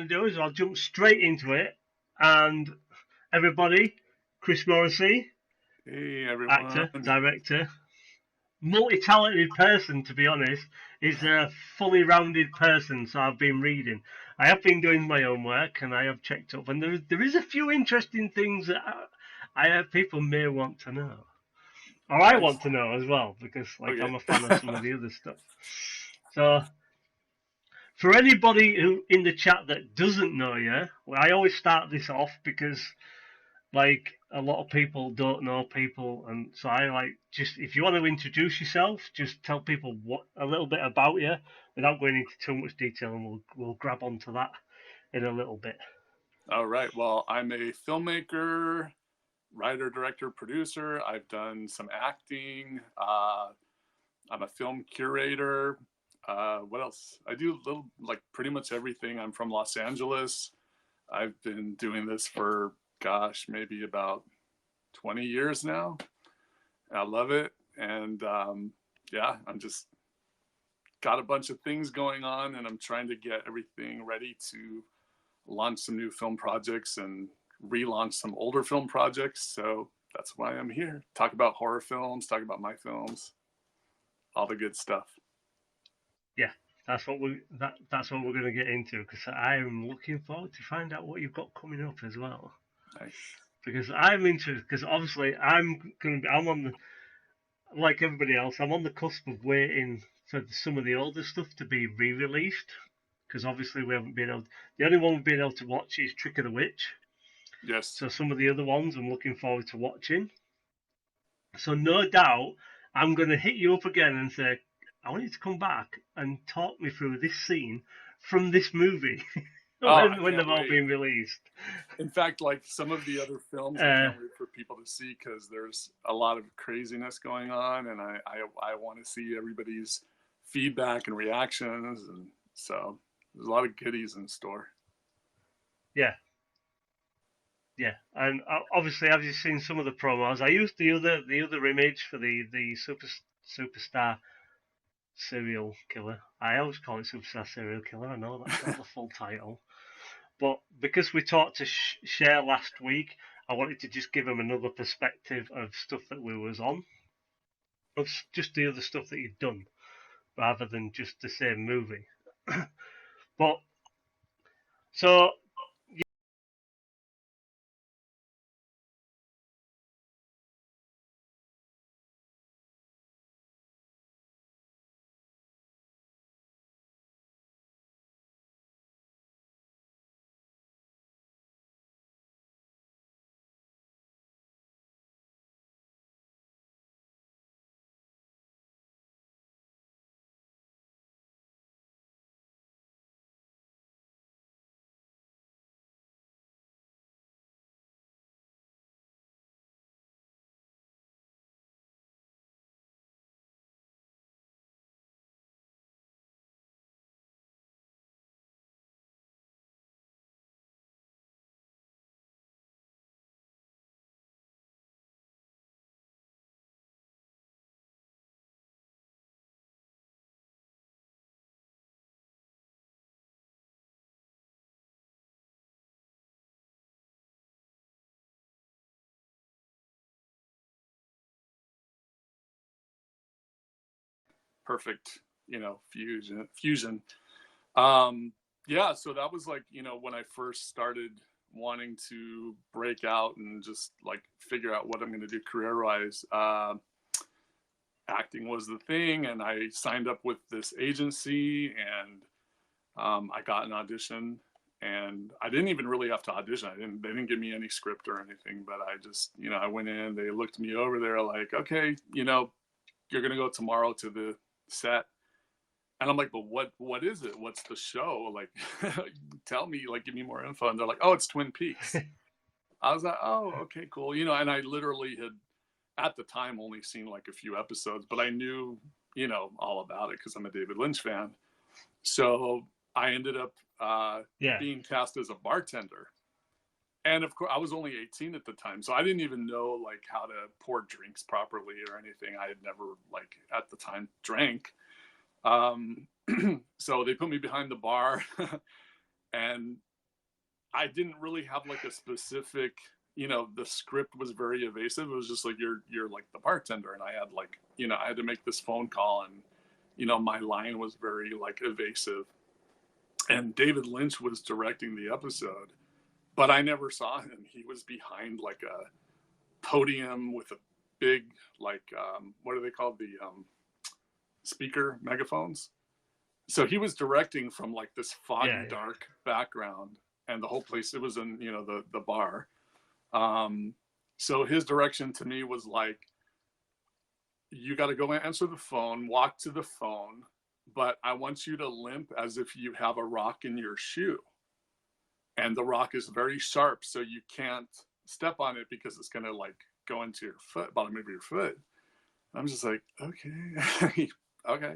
to do is I'll jump straight into it. And everybody, Chris Morrissey, Hey everyone. actor, director, multi-talented person, to be honest, is a fully rounded person. So I've been reading. I have been doing my own work, and I have checked up, and there is a few interesting things that people may want to know, or I Nice. want to know as well, because Okay. I'm a fan of some of the other stuff. So for anybody who in the chat that doesn't know you, well, I always start this off because a lot of people don't know people, and so I just, if you want to introduce yourself, just tell people what a little bit about you without going into too much detail, and we'll grab onto that in a little bit. All right. Well, I'm a filmmaker, writer, director, producer. I've done some acting. I'm a film curator. What else? I do pretty much everything. I'm from Los Angeles. I've been doing this for, gosh, maybe about 20 years now. I love it. And yeah, I'm just got a bunch of things going on, and I'm trying to get everything ready to launch some new film projects and relaunch some older film projects. So that's why I'm here. Talk about horror films, talk about my films, all the good stuff. Yeah, that's what we're going to get into, because I am looking forward to find out what you've got coming up as well. Nice. Because I'm interested, because obviously I'm on the, like everybody else, I'm on the cusp of waiting for some of the older stuff to be re-released, because obviously we haven't been able. The only one we've been able to watch is Trick of the Witch. Yes. So some of the other ones I'm looking forward to watching. So no doubt I'm going to hit you up again and say, I want you to come back and talk me through this scene from this movie when they've all been released. In fact, like some of the other films, I can't wait for people to see, because there's a lot of craziness going on, and I want to see everybody's feedback and reactions, and so there's a lot of goodies in store. Yeah. Yeah, and obviously, have you seen some of the promos? I used the other image for the superstar serial killer. I always call it superstar serial killer. I know that's not the full title, but because we talked to Cher last week, I wanted to just give him another perspective of stuff that we was on, of just the other stuff that he'd done, rather than just the same movie. But so Perfect, fusion. Yeah, so that was like, when I first started wanting to break out and just like figure out what I'm going to do career wise. Acting was the thing, and I signed up with this agency, and I got an audition, and I didn't even really have to audition. They didn't give me any script or anything, but I just, I went in, they looked me over, they're like, okay, you're going to go tomorrow to the set. And I'm like, but what is it? What's the show? Like, tell me, like, give me more info. And they're like, oh, it's Twin Peaks. I was like, oh, okay, cool. And I literally had, at the time, only seen like a few episodes, but I knew, all about it because I'm a David Lynch fan. So I ended up being cast as a bartender. And of course, I was only 18 at the time, so I didn't even know like how to pour drinks properly or anything. I had never, like, at the time, drank. So they put me behind the bar, and I didn't really have like a specific, the script was very evasive. It was just like you're like the bartender, and I had like, I had to make this phone call, and my line was very like evasive. And David Lynch was directing the episode, but I never saw him. He was behind like a podium with a big like what are they called, the speaker megaphones. So he was directing from like this foggy dark background, and the whole place, it was in the bar. So his direction to me was like, you got to go answer the phone, walk to the phone, but I want you to limp as if you have a rock in your shoe, and the rock is very sharp, so you can't step on it because it's going to like go into your foot, bottom of your foot. I'm just like, okay. Okay.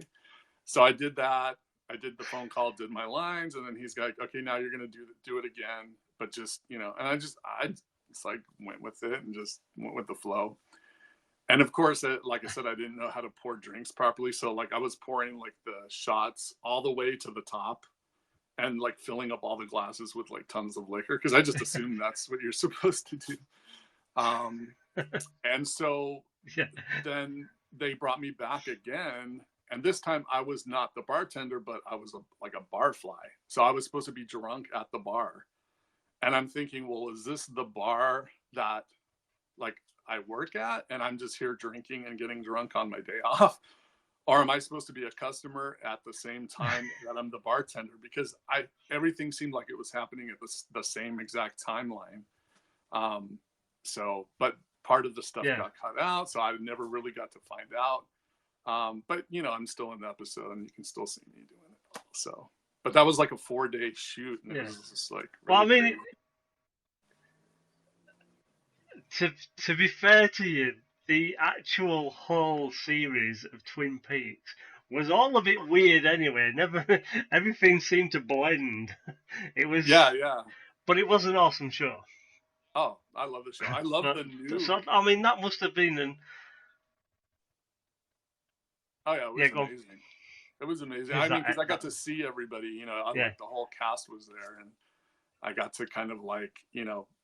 So I did that. I did the phone call, did my lines, and then he's like, okay, now you're going to do it again, but just, and I just like went with it and just went with the flow. And of course, like I said, I didn't know how to pour drinks properly. So like I was pouring like the shots all the way to the top and like filling up all the glasses with like tons of liquor, because I just assumed that's what you're supposed to do. And so then they brought me back again. And this time I was not the bartender, but I was like a barfly. So I was supposed to be drunk at the bar. And I'm thinking, well, is this the bar that like I work at, and I'm just here drinking and getting drunk on my day off? Or am I supposed to be a customer at the same time that I'm the bartender? Because everything seemed like it was happening at the same exact timeline. So, but part of the stuff got cut out, so I never really got to find out. But I'm still in the episode, and you can still see me doing it all. So, but that was like a 4-day shoot, and it was just like really, well, I mean, to be fair to you, the actual whole series of Twin Peaks was all a bit weird anyway. Never, everything seemed to blend. It was, but it was an awesome show. Oh, I love the show. I love the new. So I mean, that must have been an. Oh yeah, it was amazing. It was amazing. I mean, because I got to see everybody. Like the whole cast was there, and I got to kind of like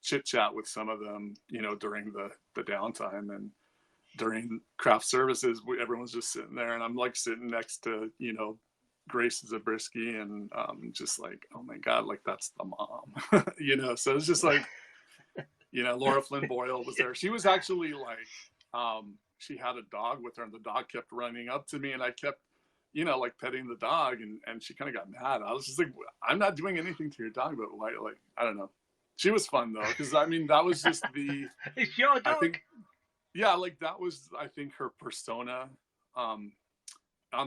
chit chat with some of them. During the downtime, and during craft services, everyone's just sitting there, and I'm like sitting next to Grace Zabriskie, and just like, oh my god, like that's the mom. So it's just like. Laura Flynn Boyle was there. She was actually like, she had a dog with her, and the dog kept running up to me, and I kept, like petting the dog, and she kind of got mad. I was just like, I'm not doing anything to your dog, but why? Like, I don't know. She was fun though, because I mean, that was just the. It's your dog. I think, like that was, I think, her persona. On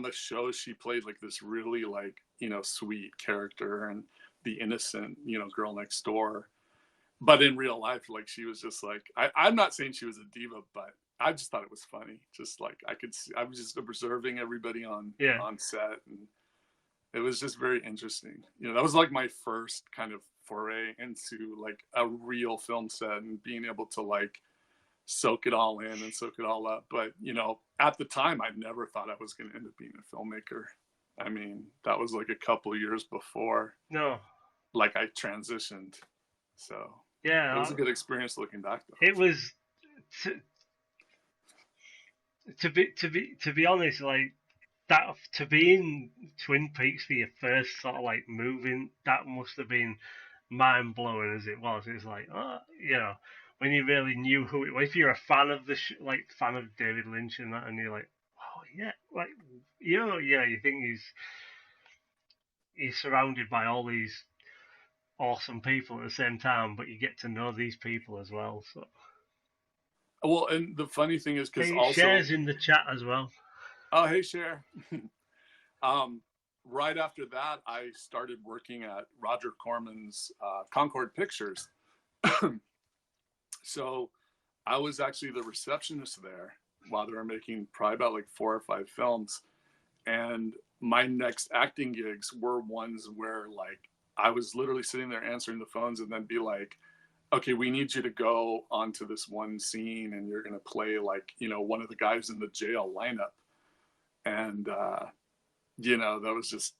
the show, she played like this really like sweet character, and the innocent girl next door. But in real life, like she was just like, I'm not saying she was a diva, but I just thought it was funny. Just like I could see, I was just observing everybody on set, and it was just very interesting. That was like my first kind of foray into like a real film set, and being able to like soak it all in and soak it all up. But at the time, I never thought I was going to end up being a filmmaker. I mean, that was like a couple years before. Like I transitioned, so. Yeah, it was a good experience looking back though. It was to be honest, like that, to be in Twin Peaks for your first sort of like moving, that must have been mind blowing as it was. It's like, when you really knew who it was. If you're a fan of fan of David Lynch and that, and you're like, oh yeah, like you think he's surrounded by all these awesome people at the same time, but you get to know these people as well. So, well, and the funny thing is, because also Cher's in the chat as well. Oh, hey, Cher. Right after that, I started working at Roger Corman's Concord Pictures. So I was actually the receptionist there while they were making probably about like 4 or 5 films. And my next acting gigs were ones where like I was literally sitting there answering the phones, and then be like, okay, we need you to go onto this one scene, and you're going to play like, one of the guys in the jail lineup. And, that was just,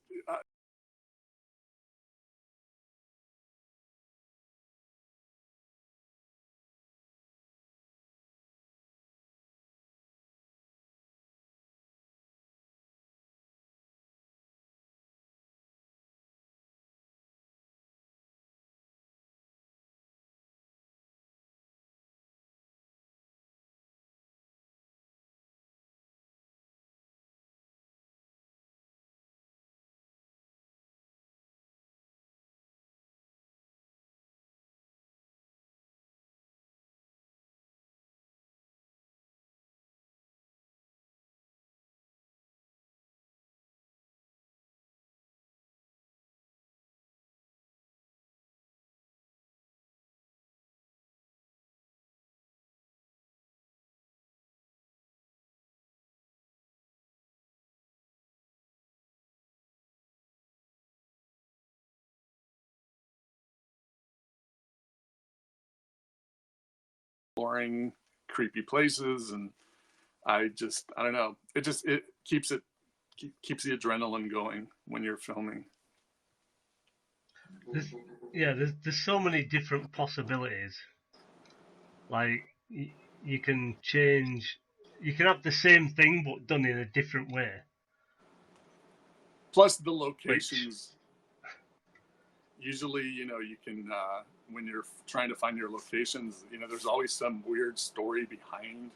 exploring creepy places, and I don't know. It keeps the adrenaline going when you're filming. There's so many different possibilities. Like you can change, you can have the same thing but done in a different way. Plus the locations. Usually, you can when you're trying to find your locations, there's always some weird story behind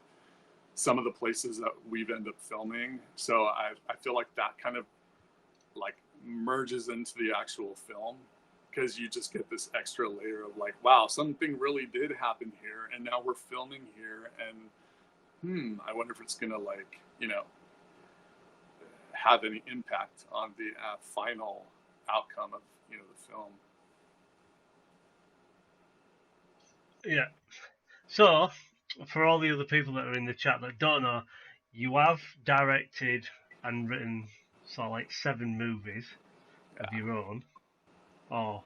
some of the places that we've ended up filming. So I feel like that kind of like merges into the actual film, because you just get this extra layer of like, wow, something really did happen here, and now we're filming here, and I wonder if it's gonna like, have any impact on the final outcome of the film. Yeah. So, for all the other people that are in the chat that don't know, you have directed and written sort of like 7 movies of your own, or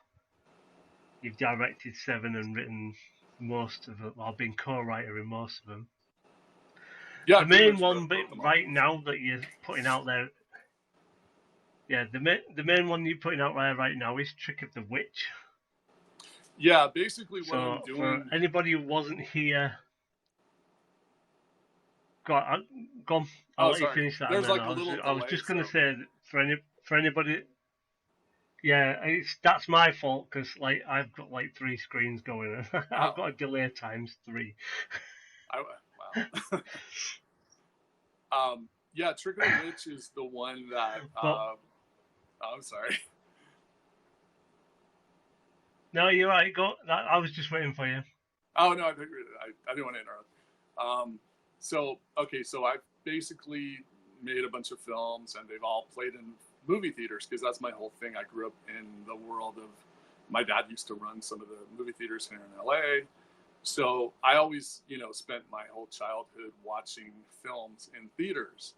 you've directed 7 and written most of them, or been co-writer in most of them. Yeah, the main one right now that you're putting out there, the main one you're putting out there right now is Trick of the Witch. Yeah, basically what I'm So doing. for anybody who wasn't here, go on. I'll let you finish that. There's and then like a little delay, I was just going to say that for anybody, that's my fault, because like I've got like 3 screens going. I've got a delay times 3. Wow. Yeah, Trick of the Witch is the one that. I'm sorry. No, you're right. Go. I was just waiting for you. Oh no, I didn't want to interrupt. So I've basically made a bunch of films, and they've all played in movie theaters, because that's my whole thing. I grew up in the world of. My dad used to run some of the movie theaters here in LA. So I always, spent my whole childhood watching films in theaters.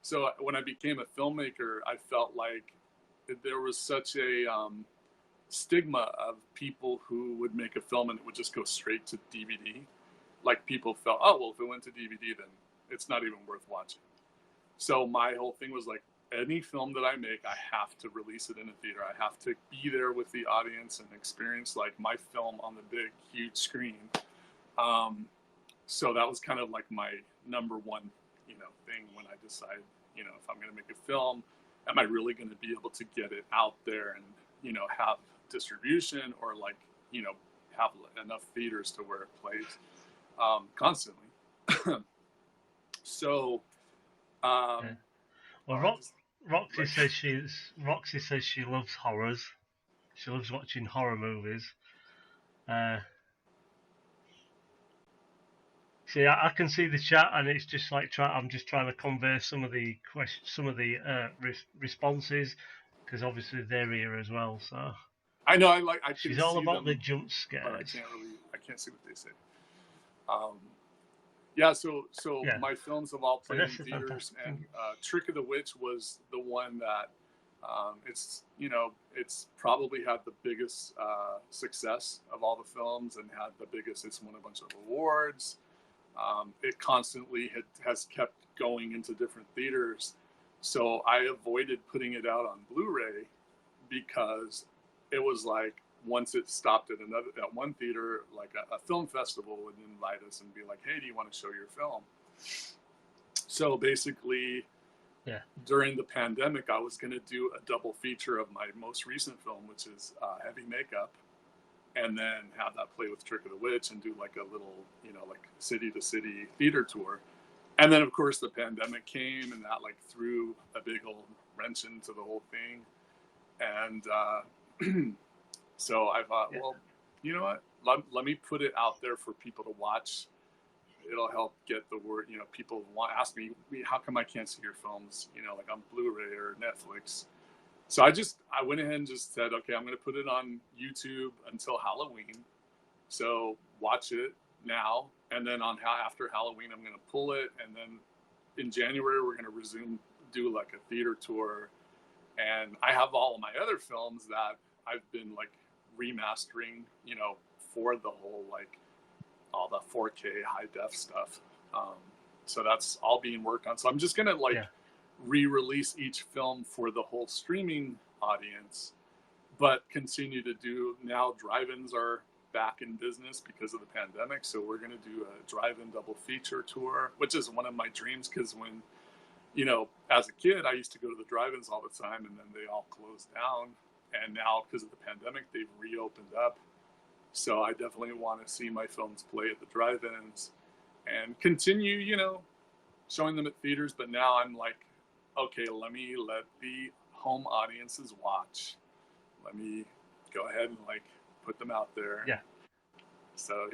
So when I became a filmmaker, I felt like there was such a stigma of people who would make a film and it would just go straight to DVD. Like people felt, oh, well, if it went to DVD, then it's not even worth watching. So my whole thing was like, any film that I make, I have to release it in a theater. I have to be there with the audience and experience like my film on the big, huge screen. So that was kind of like my number one, thing when I decide, if I'm going to make a film, am I really going to be able to get it out there and, have distribution, or like, have enough theaters to where it plays constantly. So, well, Roxy says she loves horrors. She loves watching horror movies. See, I can see the chat, and it's just like I'm just trying to convey some of the responses, because obviously they're here as well. So I know she's all about the jump scares. But I can't see what they say. So my films have all played in theaters, and Trick of the Witch was the one that it's probably had the biggest success of all the films, and it's won a bunch of awards. It constantly has kept going into different theaters. So I avoided putting it out on Blu-ray, because it was like, once it stopped at one theater, like a film festival would invite us and be like, hey, do you want to show your film? So basically, during the pandemic, I was going to do a double feature of my most recent film, which is Heavy Makeup, and then have that play with Trick of the Witch and do like a little, like city to city theater tour. And then of course the pandemic came, and that like threw a big old wrench into the whole thing. And so I thought, well, you know what? Let me put it out there for people to watch. It'll help get the word. People ask me, how come I can't see your films? Like on Blu-ray or Netflix. So I went ahead and just said, okay, I'm going to put it on YouTube until Halloween. So watch it now, and then after Halloween, I'm going to pull it, and then in January we're going to do like a theater tour. And I have all of my other films that I've been like remastering, for the whole like all the 4K high def stuff. So that's all being worked on. So I'm just gonna re-release each film for the whole streaming audience, but continue to do, now drive-ins are back in business because of the pandemic. So we're going to do a drive-in double feature tour, which is one of my dreams. Cause when, as a kid, I used to go to the drive-ins all the time, and then they all closed down. And now because of the pandemic, they've reopened up. So I definitely want to see my films play at the drive-ins and continue, showing them at theaters. But now I'm like, okay, let the home audiences watch. Let me go ahead and put them out there. Yeah. So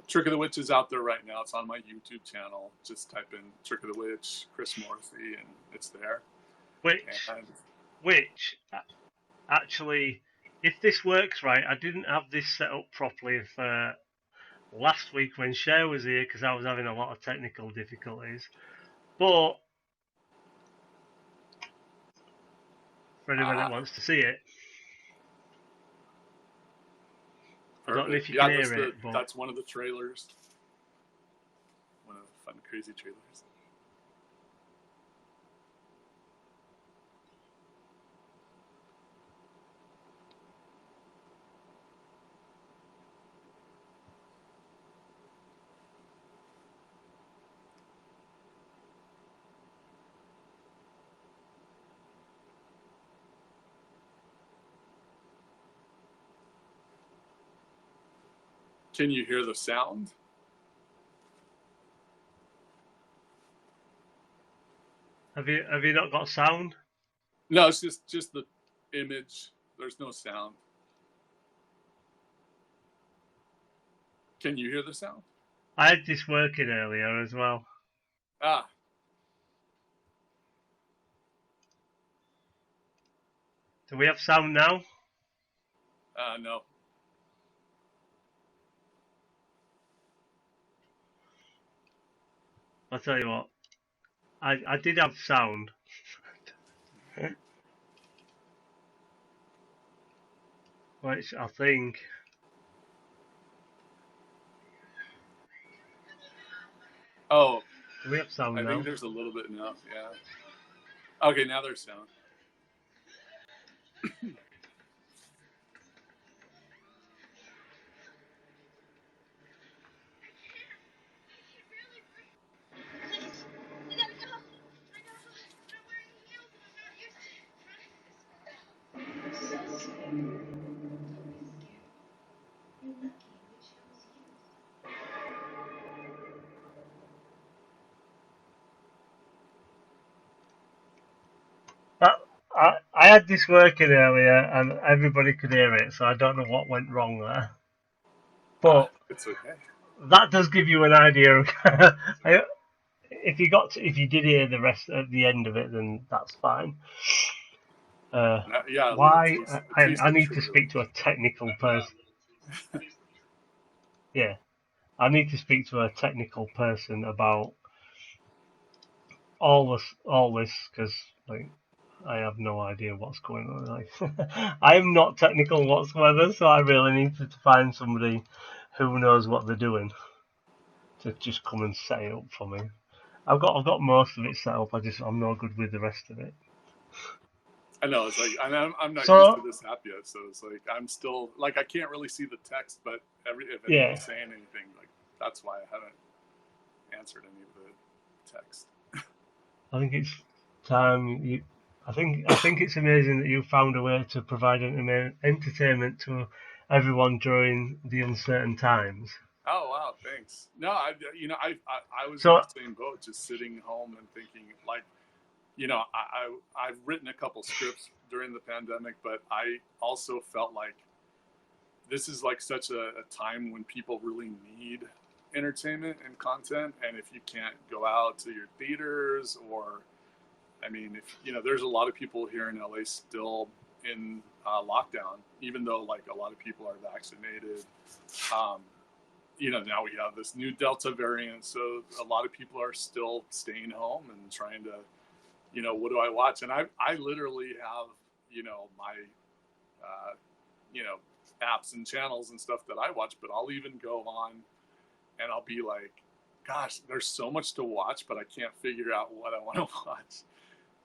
Trick of the Witch is out there right now. It's on my YouTube channel. Just type in Trick of the Witch, Chris Morrissey, and it's there. Which actually, if this works right, I didn't have this set up properly for last week when Cher was here because I was having a lot of technical difficulties. But for anyone that wants to see it, I don't know if you can hear it. But that's one of the trailers. One of the fun, crazy trailers. Can you hear the sound? Have you not got sound? No, it's just the image. There's no sound. Can you hear the sound? I had this working earlier as well. Do we have sound now? No. I'll tell you what. I did have sound. Which I think. Oh. Do we have sound now? I think there's a little bit now. Yeah. Okay, now there's sound. I had this working earlier and everybody could hear it, so I don't know what went wrong there. But it's okay. That does give you an idea of if you did hear the rest at the end of it, then that's fine. Why I need to speak to a technical person. Yeah, I need to speak to a technical person about all this because I have no idea what's going on. I am not technical whatsoever, so I really need to find somebody who knows what they're doing to just come and set it up for me. I've got most of it set up. I'm not good with the rest of it. I know, it's I'm not used to this app yet, so it's I'm still I can't really see the text, but if anyone's saying anything, that's why I haven't answered any of the text. I think it's time. I think it's amazing that you found a way to provide entertainment to everyone during the uncertain times. Oh wow, thanks. No, I was in the same boat, just sitting home and thinking I've written a couple scripts during the pandemic, but I also felt like this is such a time when people really need entertainment and content, and if you can't go out to your theaters, or if there's a lot of people here in LA still in lockdown, even though a lot of people are vaccinated. Now we have this new Delta variant, so a lot of people are still staying home and trying to, what do I watch? And I literally have, my, apps and channels and stuff that I watch, but I'll even go on and I'll be like, gosh, there's so much to watch, but I can't figure out what I want to watch.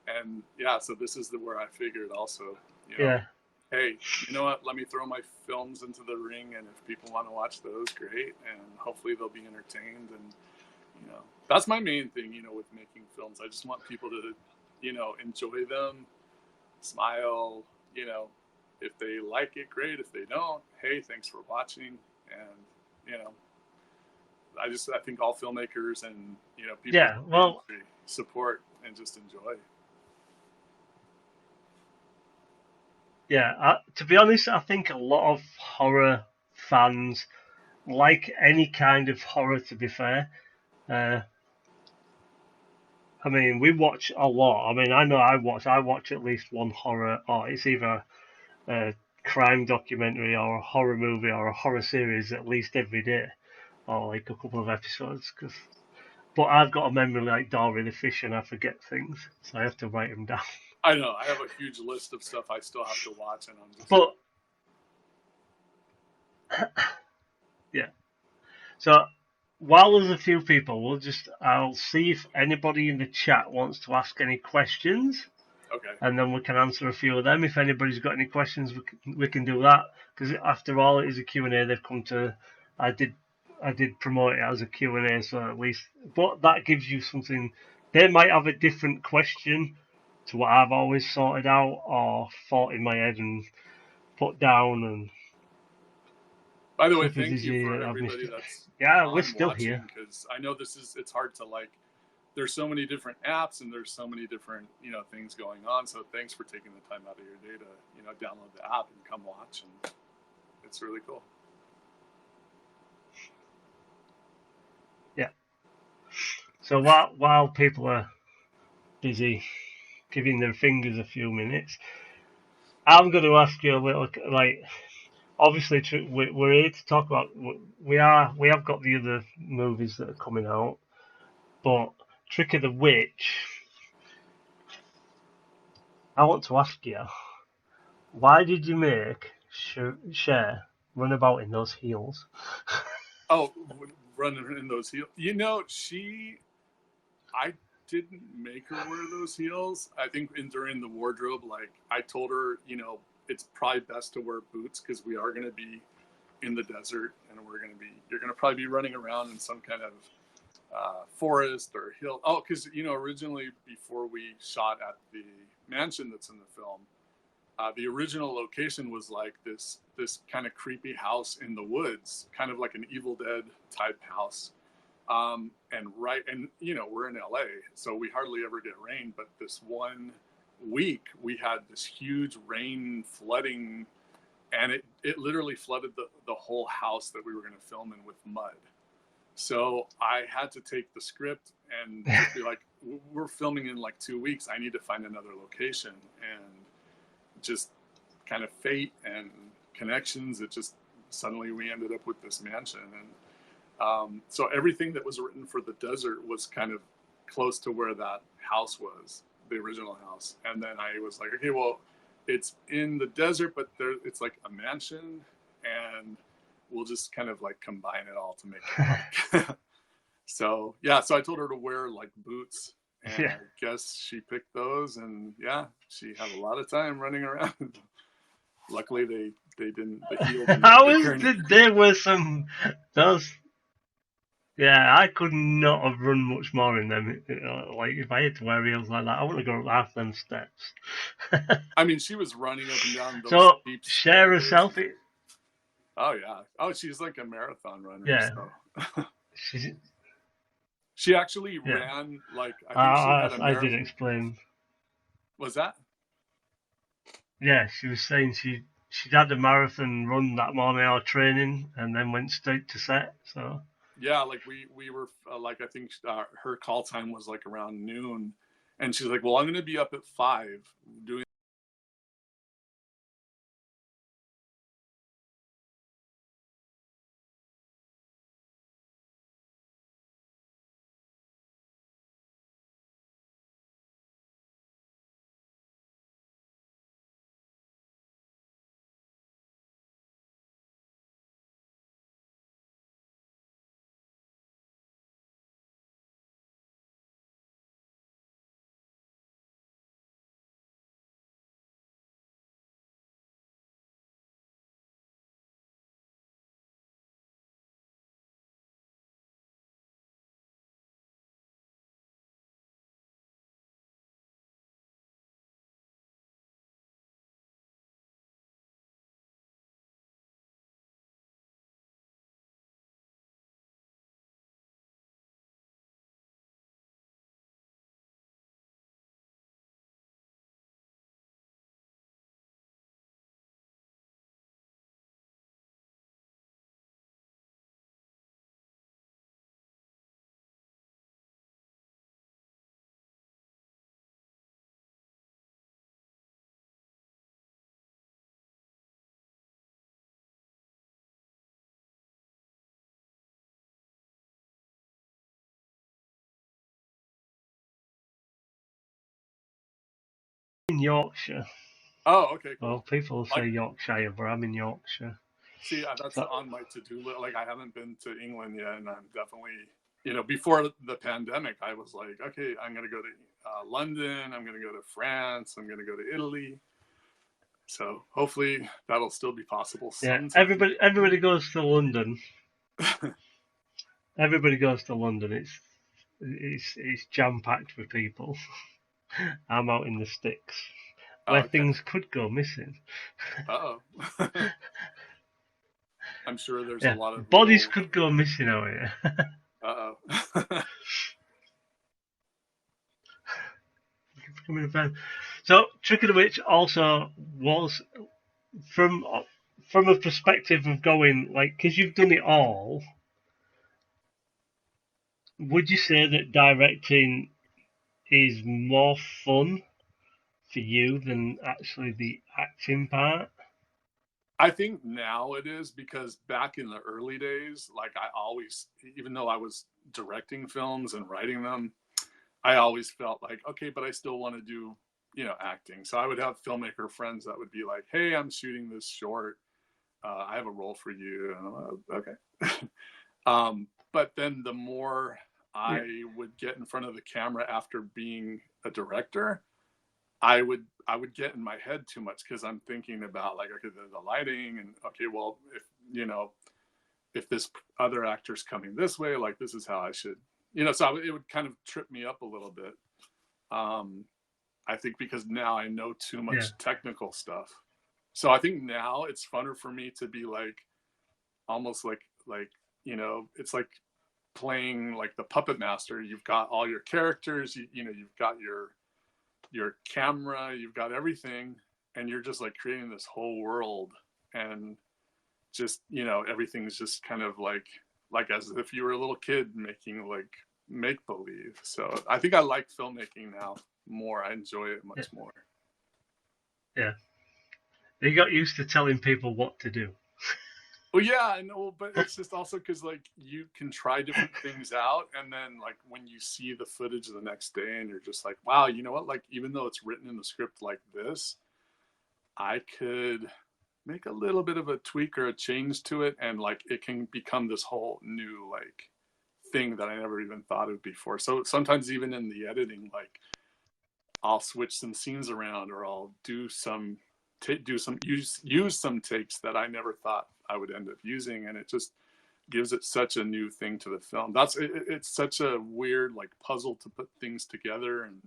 And yeah, so this is where I figured also, Yeah. Hey, you know what? Let me throw my films into the ring, and if people want to watch those, great, and hopefully they'll be entertained. And that's my main thing, with making films. I just want people to, enjoy them, smile. If they like it, great. If they don't, hey, thanks for watching. And I think all filmmakers and people Yeah, well, support and just enjoy. yeah. To be honest, I think a lot of horror fans like any kind of horror. To be fair, I mean, we watch a lot. I mean, I know I watch at least one horror, or it's either a crime documentary or a horror movie or a horror series at least every day, or like a couple of episodes. But I've got a memory like Dory the fish, and I forget things, so I have to write them down. I know. I have a huge list of stuff I still have to watch, and I'm just. But yeah, so while there's a few people, I'll see if anybody in the chat wants to ask any questions. Okay. And then we can answer a few of them. If anybody's got any questions, we can do that. Because after all, it is a Q&A. They've come to. I did promote it as a Q&A, so at least. But that gives you something. They might have a different question to what I've always sorted out or thought in my head and put down. And by the way, stuff is thank you easy. for I've missed everybody it. that's Yeah, we're on still watching, here. because I know it's hard to there's so many different apps and there's so many different things going on. So thanks for taking the time out of your day to download the app and come watch, and it's really cool. Yeah. So while people are busy giving their fingers a few minutes, I'm going to ask you a little, like, obviously we're here to talk about, we have got the other movies that are coming out, but Trick of the Witch, I want to ask you, why did you make Cher run about in those heels? Oh, running in those heels. I didn't make her wear those heels. I think during the wardrobe, I told her, it's probably best to wear boots because we are going to be in the desert, and you're going to probably be running around in some kind of forest or hill. Oh, because, originally before we shot at the mansion that's in the film, the original location was like this kind of creepy house in the woods, kind of like an Evil Dead type house. And we're in LA, so we hardly ever get rain. But this one week, we had this huge rain flooding, and it literally flooded the whole house that we were going to film in with mud. So I had to take the script and just be like, we're filming in like 2 weeks. I need to find another location. And just kind of fate and connections, it just suddenly we ended up with this mansion. And so everything that was written for the desert was kind of close to where that house was, the original house. And then I was like, okay, well, it's in the desert, but it's like a mansion, and we'll just kind of like combine it all to make it work. So yeah, so I told her to wear like boots, and Yeah. I guess she picked those, and yeah, she had a lot of time running around. Luckily, they didn't. The heel didn't There were some those. Yeah, I could not have run much more in them. Like if I had to wear heels like that, I wouldn't go up half them steps. I mean, she was running up and down those So steep Cher stairs. herself, Oh yeah. Oh, she's like a marathon runner. yeah, So she's she actually yeah. ran I think she had a I did marathon. explain. Was that? Yeah, she was saying she'd had a marathon run that morning or training, and then went straight to set. So Yeah, like we were I think her call time was like around noon, and she's like, well, I'm going to be up at 5 doing in Yorkshire. Oh, okay, Well, cool. people Like, say Yorkshire, but I'm in Yorkshire. see, that's So, on my to-do list. Like, I haven't been to England yet, and I'm definitely, before the pandemic, I was like, okay, I'm gonna go to London. I'm gonna go to France. I'm gonna go to Italy. So hopefully that'll still be possible yeah, sometime. everybody goes to London. Everybody goes to London. It's jam packed with people. I'm out in the sticks, Oh, where okay. things could go missing. Oh. I'm sure there's a Yeah, lot of bodies little. could go missing out here. Uh-oh. So, Trick of the Witch also was from from a perspective of going like, because you've done it all. Would you say that directing is more fun for you than actually the acting part? I think now it is, because back in the early days, like, I always, even though I was directing films and writing them, I always felt like, okay, but I still want to do, acting. So I would have filmmaker friends that would be like, hey, I'm shooting this short. I have a role for you. And I'm like, okay. But then the more Yeah, I would get in front of the camera after being a director, I would get in my head too much, because I'm thinking about, like, okay, the lighting, and okay, well, if this other actor's coming this way, like, this is how I should, so it would kind of trip me up a little bit. I think because now I know too yeah, much technical stuff. So I think now it's funner for me to be like, almost like, it's like playing like the puppet master. You've got all your characters, you've got your camera, you've got everything, and you're just like creating this whole world, and just, everything's just kind of like as if you were a little kid making like make believe. So I think I like filmmaking now more. I enjoy it yeah, much more. yeah. You got used to telling people what to do. Well, yeah, I know, but it's just also because, like, you can try different things out, and then, like, when you see the footage the next day, and you're just like, wow, you know what? Like, even though it's written in the script like this, I could make a little bit of a tweak or a change to it, and, like, it can become this whole new, like, thing that I never even thought of before. So sometimes even in the editing, like, I'll switch some scenes around, or I'll use some takes that I never thought I would end up using, and it just gives it such a new thing to the film. It's such a weird, like, puzzle to put things together, and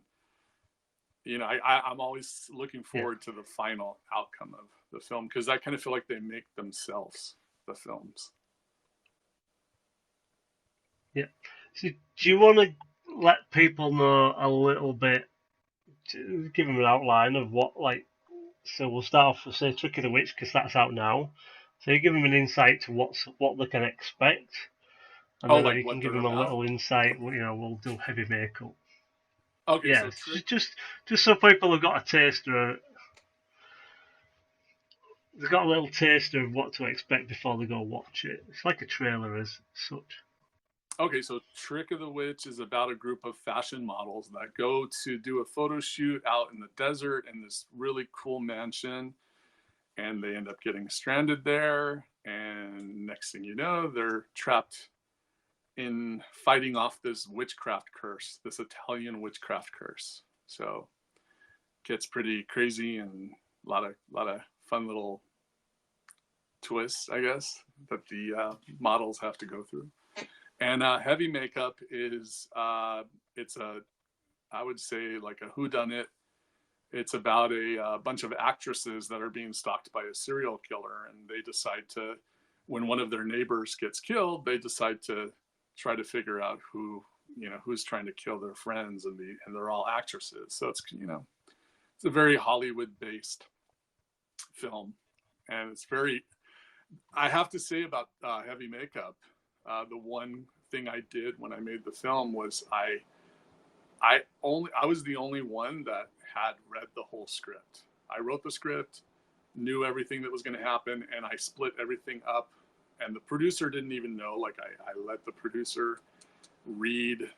I'm always looking Yeah, forward to the final outcome of the film, because I kind of feel like they make themselves the films. yeah. So, do you want to let people know a little bit? Give them an outline of what, like. So we'll start off with, say, Trick of the Witch, because that's out now. So you give them an insight to what they can expect, and Oh, then like you can what give they're them a about. little insight. We'll do heavy makeup. Okay, Yeah, so it's Trick. just so people have got a taster. They've got a little taster of what to expect before they go watch it. It's like a trailer as such. Okay, so Trick of the Witch is about a group of fashion models that go to do a photo shoot out in the desert in this really cool mansion, and they end up getting stranded there. And next thing you know, they're trapped in fighting off this witchcraft curse, this Italian witchcraft curse. So it gets pretty crazy, and a lot of fun little twists, I guess, that the models have to go through. And heavy makeup is it's a, I would say, like a whodunit. It's about a bunch of actresses that are being stalked by a serial killer, and they decide to, when one of their neighbors gets killed, they decide to try to figure out who's trying to kill their friends, and they're all actresses. So it's a very Hollywood-based film, and it's very. I have to say about heavy makeup, the one thing I did when I made the film was I was the only one that had read the whole script. I wrote the script, knew everything that was going to happen, and I split everything up. And the producer didn't even know. Like, I let the producer read,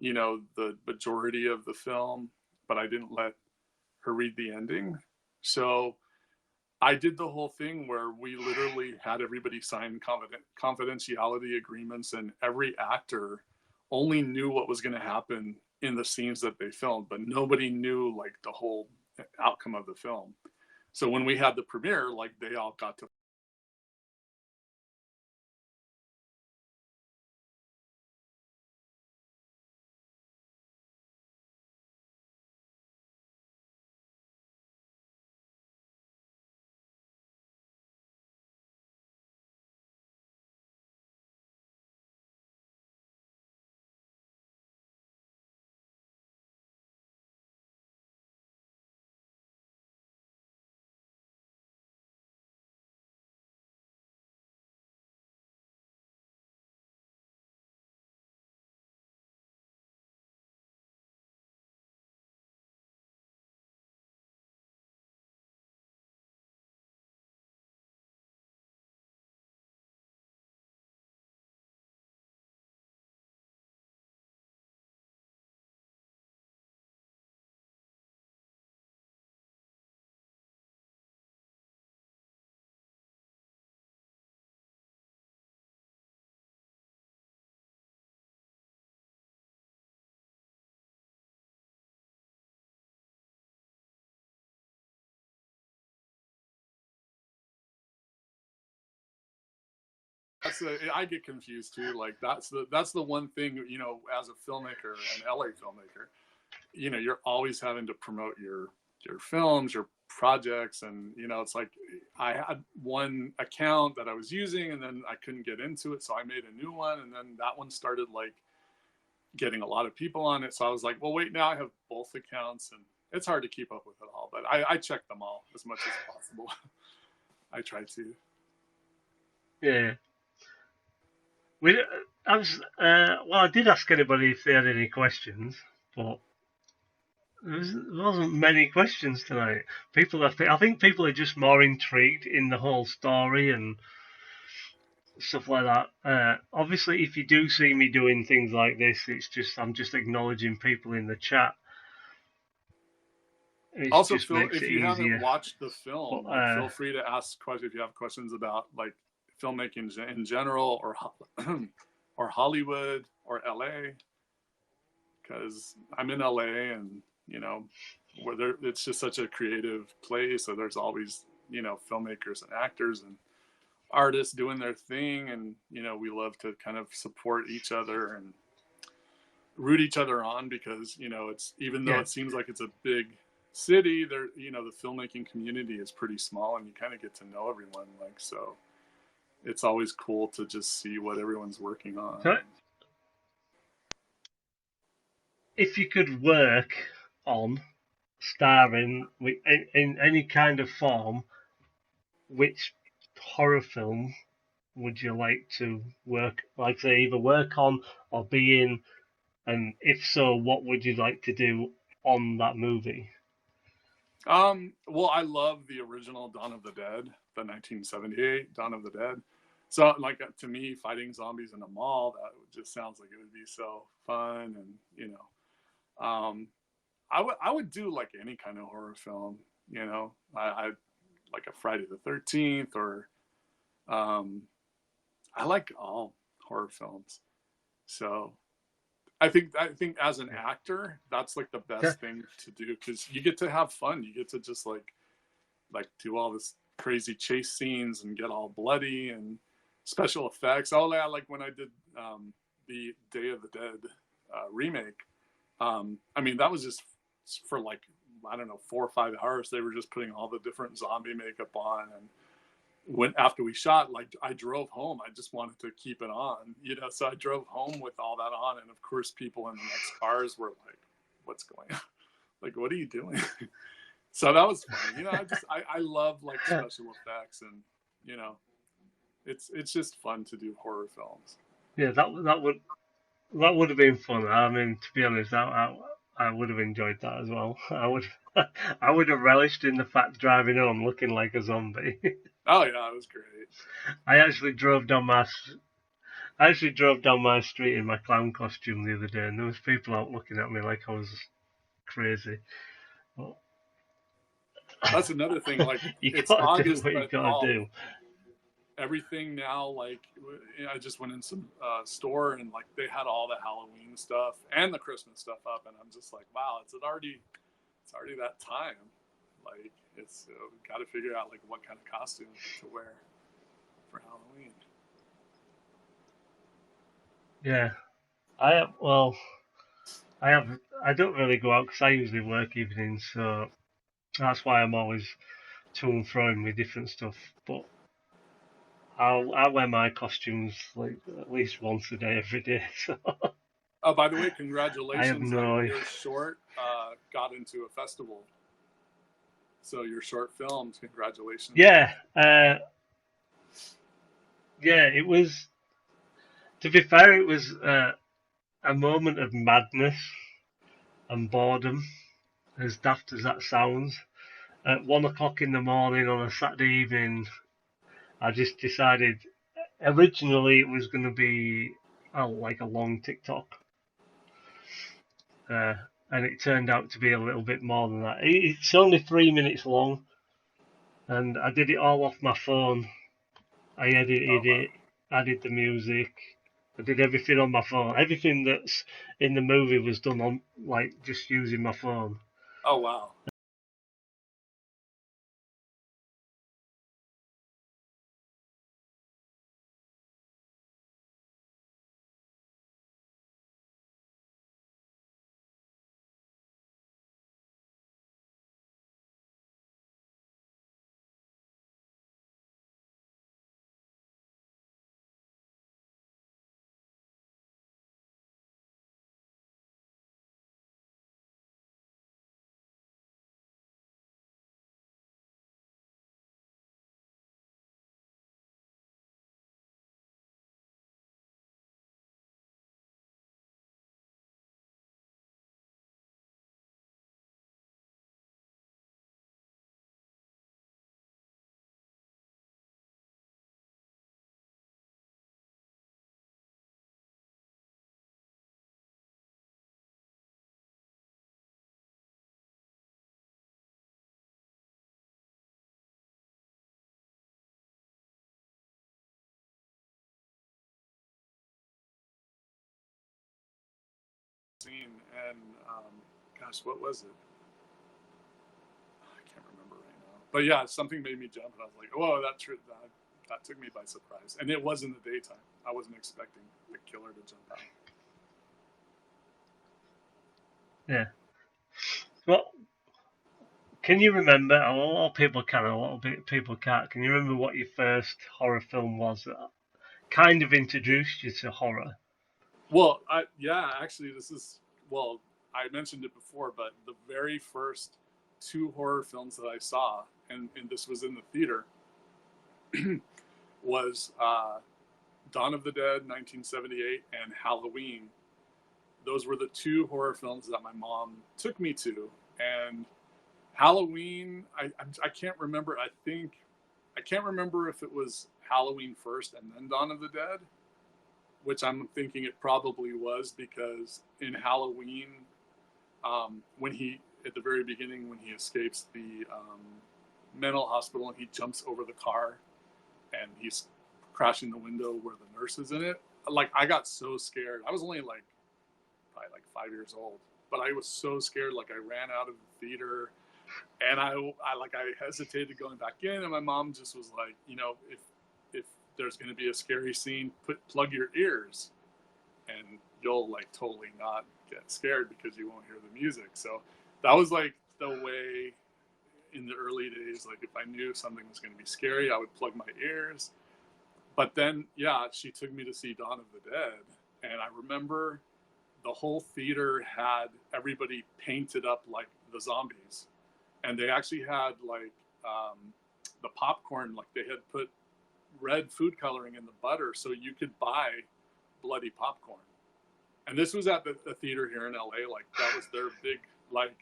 the majority of the film, but I didn't let or read the ending. So I did the whole thing where we literally had everybody sign confidentiality agreements, and every actor only knew what was going to happen in the scenes that they filmed, but nobody knew like the whole outcome of the film. So when we had the premiere, like they all got to. I get confused too. Like that's the one thing, you know, as a filmmaker, an LA filmmaker, you know, you're always having to promote your films, your projects, and you know, it's like I had one account that I was using, and then I couldn't get into it, so I made a new one, and then that one started like getting a lot of people on it. So I was like, well, wait, now I have both accounts, and it's hard to keep up with it all. But I check them all as much as possible. I try to. Yeah. We, I was, well, I did ask anybody if they had any questions, but there wasn't many questions tonight. I think people are just more intrigued in the whole story and stuff like that. Obviously, if you do see me doing things like this, I'm just acknowledging people in the chat. It Also, just Phil, makes it if you haven't easier. watched the But film, like feel free to ask questions if you have questions about like filmmaking in general, or or Hollywood or LA, because I'm in LA, and you know, where there it's just such a creative place, so there's always, you know, filmmakers and actors and artists doing their thing, and you know, we love to kind of support each other and root each other on, because you know, it's, even though yeah, it seems like it's a big city, there, you know, the filmmaking community is pretty small, and you kind of get to know everyone, like, so it's always cool to just see what everyone's working on. so if you could work on starring in any kind of form, which horror film would you like to like say, either work on or be in? And if so, what would you like to do on that movie? Well, I love the original Dawn of the Dead, the 1978 Dawn of the Dead. So, like, to me, fighting zombies in a mall, that just sounds like it would be so fun. And you know, I would do like any kind of horror film. You know, I like a Friday the 13th, or um, I like all horror films. So I think as an actor, that's like the Yeah, best thing to do, because you get to have fun. You get to just like do all this crazy chase scenes and get all bloody and special effects. Oh yeah, like when I did the Day of the Dead remake. I mean, that was just for like, I don't know, 4 or 5 hours. They were just putting all the different zombie makeup on, and when after we shot, like I drove home, I just wanted to keep it on, you know. So I drove home with all that on, and of course, people in the next cars were like, "What's going on? Like, what are you doing?" So that was fun. You know, I love like yeah, special effects, and you know, it's just fun to do horror films. yeah. That would have been fun. I mean, to be honest, I would have enjoyed that as well. I would have relished in the fact driving home looking like a zombie. Oh yeah, it was great. I actually drove down my I actually drove down my street in my clown costume the other day, and there was people out looking at me like I was crazy. But That's another thing. Like, You it's gotta do August, what you but gotta do. everything now, like, I just went in some store and like they had all the Halloween stuff and the Christmas stuff up, and I'm just like, wow, it's already that time. Like, it's got to figure out like what kind of costume to wear for Halloween. Yeah, I don't really go out because I usually work evenings, so that's why I'm always to and fro with different stuff. But I wear my costumes like at least once a day, every day. So Oh, by the way, I have congratulations! no. Your short got into a festival. So your short films, congratulations. Yeah, yeah. It was. To be fair, it was a moment of madness and boredom, as daft as that sounds. At 1 o'clock in the morning on a Saturday evening, I just decided. Originally, it was going to be like a long TikTok, uh, and it turned out to be a little bit more than that. It's only 3 minutes long, and I did it all off my phone. I Oh edited wow. it, added the music. I did everything on my phone. Everything that's in the movie was done on like just using my phone. Oh wow. Scene and gosh, what was it? I can't remember right now. But yeah, something made me jump, and I was like, "Whoa, that took me by surprise." And it was in the daytime. I wasn't expecting the killer to jump out. Yeah. Well, can you remember? A lot of people can, a lot of people can't. Can you remember what your first horror film was that kind of introduced you to horror? Well, yeah, actually, this is well. I mentioned it before, but the very first two horror films that I saw, and this was in the theater, was Dawn of the Dead, 1978, and Halloween. Those were the two horror films that my mom took me to. And Halloween, I can't remember. I can't remember if it was Halloween first and then Dawn of the Dead, which I'm thinking it probably was, because in Halloween, when he, at the very beginning, when he escapes the mental hospital and he jumps over the car and he's crashing the window where the nurse is in it, like, I got so scared. I was only like probably like 5 years old, but I was so scared. Like, I ran out of the theater, and I hesitated going back in, and my mom just was like, if there's going to be a scary scene, plug your ears, and you'll like totally not get scared because you won't hear the music. So that was like the way in the early days. Like, if I knew something was going to be scary, I would plug my ears. But then, yeah, she took me to see Dawn of the Dead, and I remember the whole theater had everybody painted up like the zombies, and they actually had like the popcorn, like they had put red food coloring in the butter so you could buy bloody popcorn. And this was at the theater here in LA. Like, that was their big like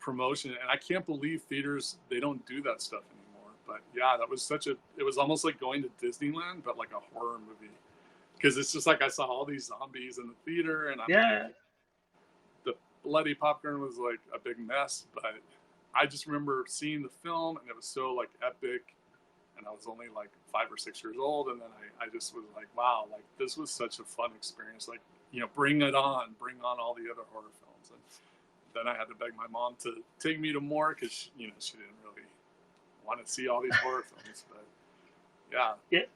promotion, and I can't believe theaters, they don't do that stuff anymore. But yeah, that was it was almost like going to Disneyland, but like a horror movie, because it's just like I saw all these zombies in the theater, and I'm like, Yeah, the bloody popcorn was like a big mess, but I just remember seeing the film, and it was so like epic, and I was only like 5 or 6 years old, and then I just was like, wow, like this was such a fun experience. Like, bring bring on all the other horror films. And then I had to beg my mom to take me to more because she didn't really want to see all these horror films. But yeah. Yeah.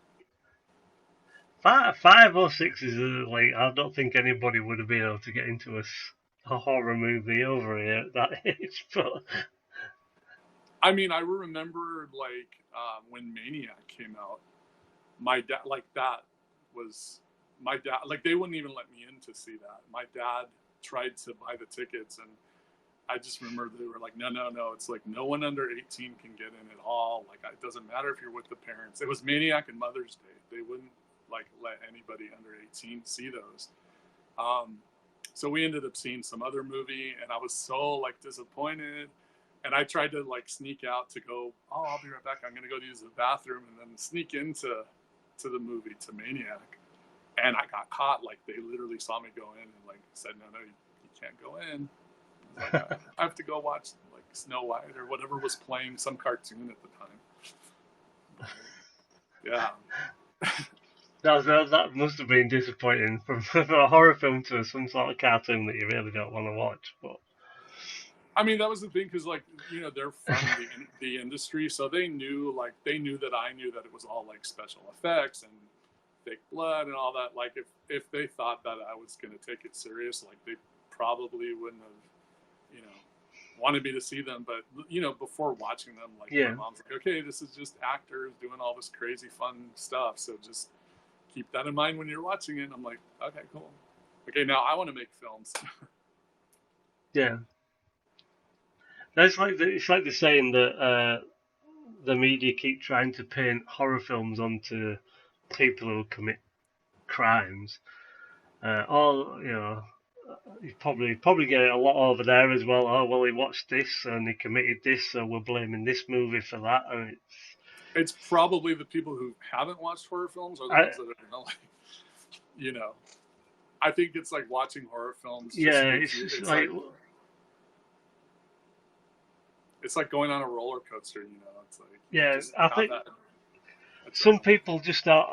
Five or six is like, I don't think anybody would have been able to get into a horror movie over here at that age. But I mean, I remember like when Maniac came out, my dad, like that was my dad, like they wouldn't even let me in to see that. My dad tried to buy the tickets, and I just remember they were like, no, it's like no one under 18 can get in at all. Like it doesn't matter if you're with the parents. It was Maniac and Mother's Day. They wouldn't like let anybody under 18 see those. So we ended up seeing some other movie, and I was so like disappointed. And I tried to like sneak out to go, oh, I'll be right back. I'm gonna go use the bathroom, and then sneak into the movie, to Maniac. And I got caught. Like they literally saw me go in and like said, no, you can't go in. I was like, I have to go watch like Snow White or whatever was playing, some cartoon at the time. Yeah. that must have been disappointing from a horror film to some sort of cartoon that you really don't want to watch. But I mean, that was the thing, because like they're from the industry, so they knew that I knew that it was all like special effects and fake blood and all that. Like if they thought that I was going to take it serious, like they probably wouldn't have wanted me to see them. But before watching them, like my mom's like, okay, this is just actors doing all this crazy fun stuff, so just keep that in mind when you're watching it. And I'm like, okay, cool. Okay, now I want to make films. yeah. It's like the saying that the media keep trying to paint horror films onto people who commit crimes. You probably get it a lot over there as well. Oh well, he watched this and he committed this, so we're blaming this movie for that. And it's probably the people who haven't watched horror films are the ones that are like, I think it's like watching horror films. It's like going on a roller coaster. It's like I think some people just don't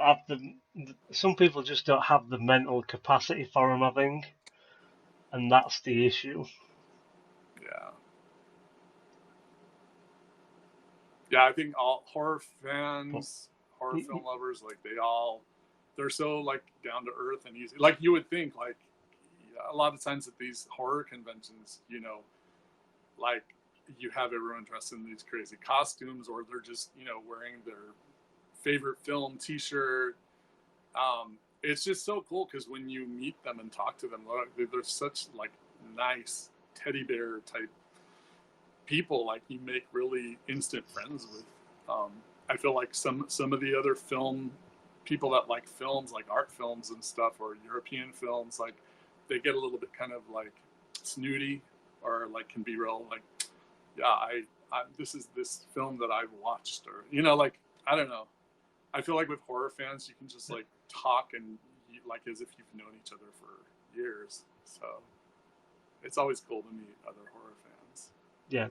have the mental capacity for them. I think, and that's the issue. Yeah, I think all horror fans, horror film lovers, like they're so like down to earth and easy. Like you would think, like a lot of times at these horror conventions, like you have everyone dressed in these crazy costumes, or they're just wearing their favorite film T-shirt. It's just so cool because when you meet them and talk to them, they're such like nice teddy bear type people. Like you make really instant friends with. I feel like some of the other film people that like films, like art films and stuff, or European films, like they get a little bit kind of like snooty, or like can be real like, yeah, I this is this film that I've watched, or like I don't know. I feel like with horror fans, you can just like talk and like as if you've known each other for years. So it's always cool to meet other horror fans. Yeah,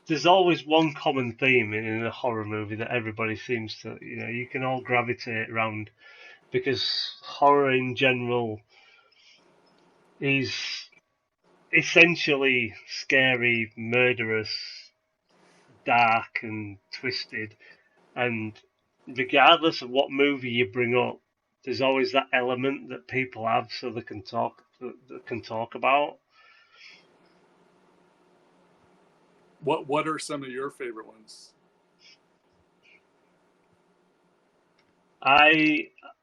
there's always one common theme in a horror movie that everybody seems to, you can all gravitate around, because horror in general is essentially scary, murderous, dark, and twisted. And regardless of what movie you bring up, there's always that element that people have, so they can talk about. What are some of your favorite ones?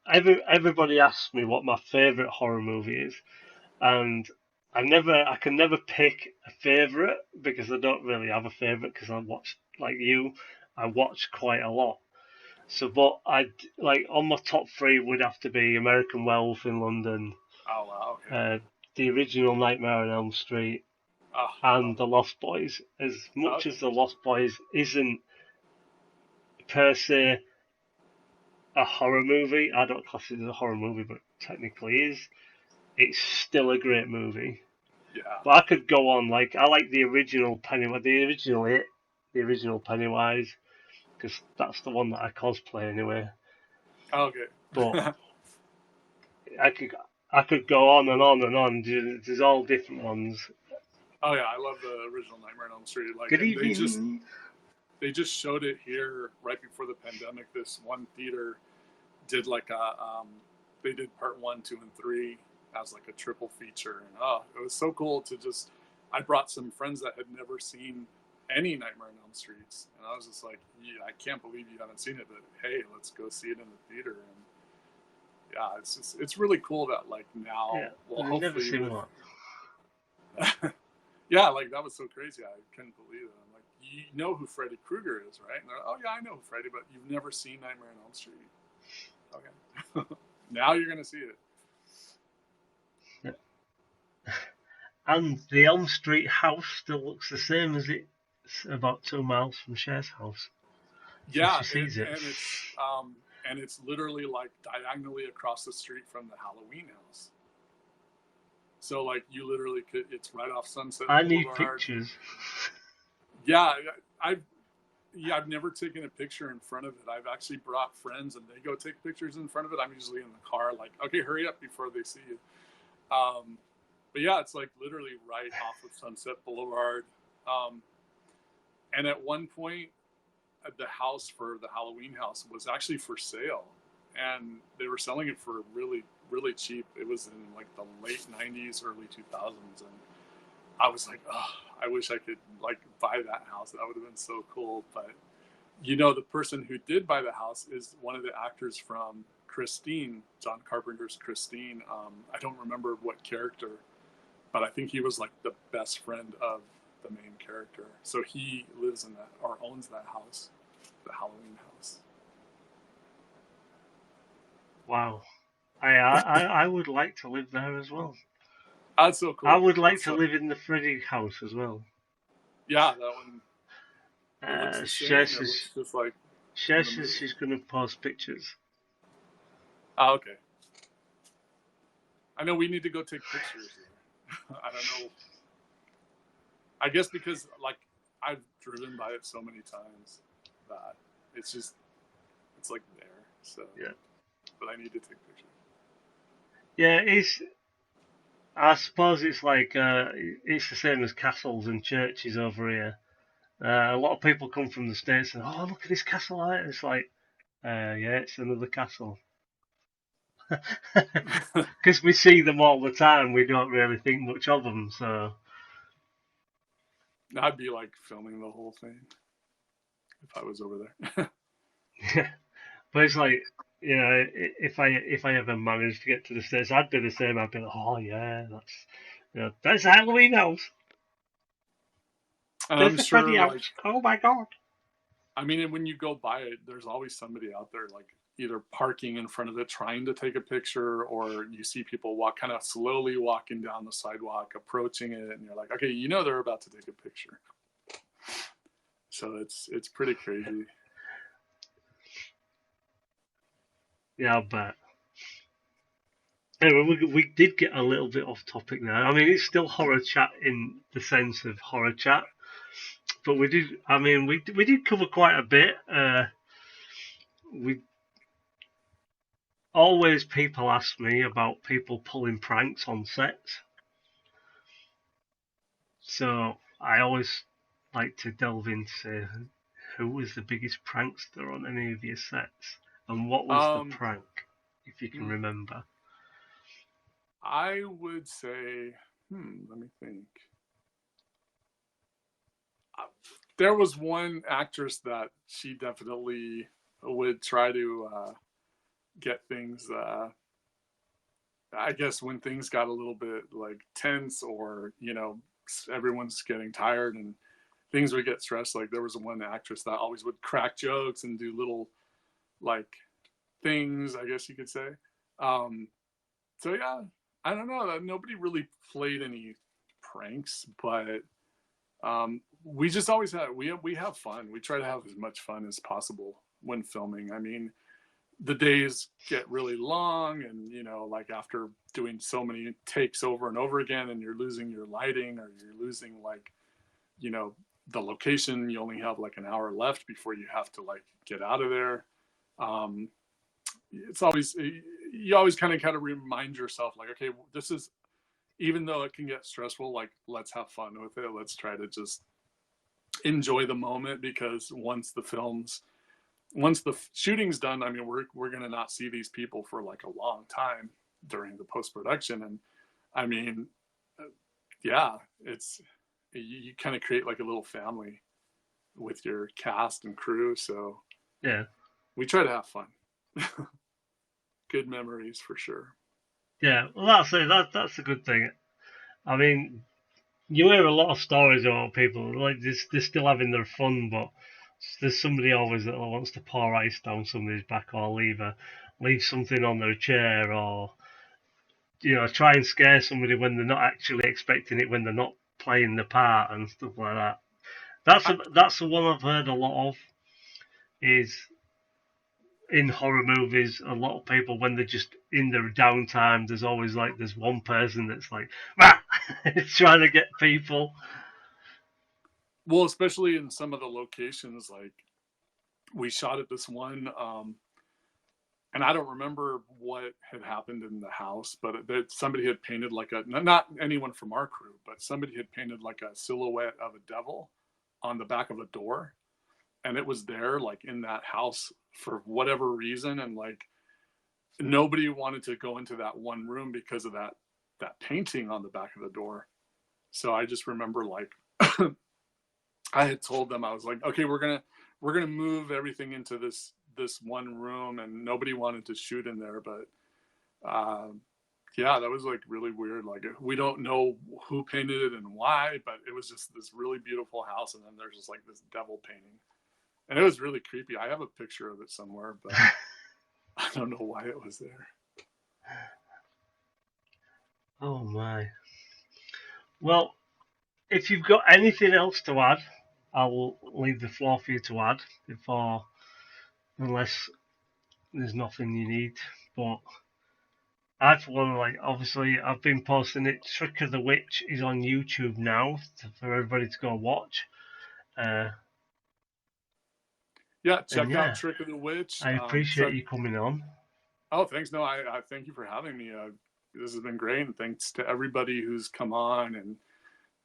Everybody asks me what my favorite horror movie is, and I can never pick a favorite, because I don't really have a favorite, because I watch quite a lot. So, but like on my top three would have to be American Werewolf in London. Oh wow! Okay. The original Nightmare on Elm Street, and The Lost Boys. As much as The Lost Boys isn't per se a horror movie, I don't class it as a horror movie, but technically is. It's still a great movie. Yeah. But I could go on, like, I like the original Pennywise, the original Pennywise, because that's the one that I cosplay anyway. Okay. But I could I could go on and on and on. There's all different ones. Oh yeah, I love the original Nightmare on Elm Street. Like, Good and evening. they just showed it here right before the pandemic. This one theater did like they did part 1, 2, and 3 as like a triple feature, and it was so cool to just. I brought some friends that had never seen any Nightmare on Elm Streets, and I was just like, yeah, I can't believe you haven't seen it, but hey, let's go see it in the theater. And yeah, it's really cool that like now, Yeah, well, I've never hopefully seen with one. yeah, like that was so crazy. I couldn't believe it. I'm like, you know who Freddy Krueger is, right? And they're like, oh yeah, I know who Freddy, but you've never seen Nightmare on Elm Street. Okay, now you're gonna see it. And the Elm Street house still looks the same as it's about 2 miles from Cher's house. So Yeah, she sees it. and it's literally like diagonally across the street from the Halloween house. So like you literally could. It's right off Sunset I Boulevard. need pictures. Yeah, I've never taken a picture in front of it. I've actually brought friends and they go take pictures in front of it. I'm usually in the car, like, okay, hurry up before they see you. But yeah, it's like literally right off of Sunset Boulevard. And at one point, the house for the Halloween house was actually for sale, and they were selling it for really, really cheap. It was in like the late '90s, early 2000s, and I was like, oh, I wish I could like buy that house. That would have been so cool. But you know, the person who did buy the house is one of the actors from Christine, John Carpenter's Christine. I don't remember what character, but I think he was like the best friend of the main character. So he lives in that or owns that house, the Halloween house. Wow. I would like to live there as well. That's so cool. I would like to live in the Freddy house as well. Yeah, that one. It looks the same. It looks just like. Cher says she's going to post pictures. Oh, okay. I know we need to go take pictures. I don't know. I guess because like I've driven by it so many times that it's like there. So yeah. But I need to take pictures. Yeah, I suppose it's like it's the same as castles and churches over here. A lot of people come from the States and, oh, look at this castle, right? It's like, yeah, it's another castle. Because we see them all the time, we don't really think much of them, so. I'd be like filming the whole thing if I was over there. Yeah, but it's like, you know, if I ever managed to get to the States, I'd be the same. I'd be like, oh yeah, that's Halloween house. And There's I'm the sure, Freddy like, house. Oh my god. I mean, when you go by it, there's always somebody out there, like either parking in front of it, trying to take a picture, or you see people kind of slowly walking down the sidewalk, approaching it, and you're like, okay, you know they're about to take a picture. So it's pretty crazy. Yeah, I bet. Anyway, we did get a little bit off topic there. I mean, it's still horror chat in the sense of horror chat, but we did cover quite a bit. We always people ask me about people pulling pranks on sets, so I always like to delve into who was the biggest prankster on any of your sets, and what was the prank, if you can remember. I would say, let me think. There was one actress that she definitely would try to get things, I guess when things got a little bit like tense, or, you know, everyone's getting tired and things would get stressed. Like there was one actress that always would crack jokes and do little like things, I guess you could say. So yeah, I don't know. Nobody really played any pranks, but we just always we have fun. We try to have as much fun as possible when filming. I mean, the days get really long, and like after doing so many takes over and over again, and you're losing your lighting, or you're losing like the location, you only have like an hour left before you have to like get out of there. It's always, you always kind of remind yourself like, okay, this is, even though it can get stressful, like let's have fun with it, let's try to just enjoy the moment, because once the shooting's done, I mean, we're gonna not see these people for like a long time during the post-production. And I mean, yeah, it's, you kind of create like a little family with your cast and crew. So yeah, we try to have fun. Good memories for sure. yeah. Well, that's it. That's a good thing. I mean, you hear a lot of stories about people like this. They're still having their fun, but there's somebody always that wants to pour ice down somebody's back, or leave something on their chair, or try and scare somebody when they're not actually expecting it, when they're not playing the part and stuff like that. That's the one I've heard a lot of, is in horror movies. A lot of people, when they're just in their downtime, there's always like there's one person that's like, ah! trying to get people. Well, especially in some of the locations, like we shot at this one, and I don't remember what had happened in the house, but somebody had painted like not anyone from our crew, but somebody had painted like a silhouette of a devil on the back of a door. And it was there like in that house for whatever reason. And like nobody wanted to go into that one room because of that painting on the back of the door. So I just remember like, I had told them, I was like, okay, we're gonna move everything into this one room, and nobody wanted to shoot in there. But yeah, that was like really weird. Like we don't know who painted it and why, but it was just this really beautiful house, and then there's just like this devil painting, and it was really creepy. I have a picture of it somewhere, but I don't know why it was there. Oh my. Well, if you've got anything else to add, I will leave the floor for you to add unless there's nothing you need. But I, for one, like, obviously I've been posting it. Trick of the Witch is on YouTube now for everybody to go watch. Yeah, And check out yeah, Trick of the Witch. I appreciate you coming on. Oh, thanks. No, I thank you for having me. This has been great, and thanks to everybody who's come on and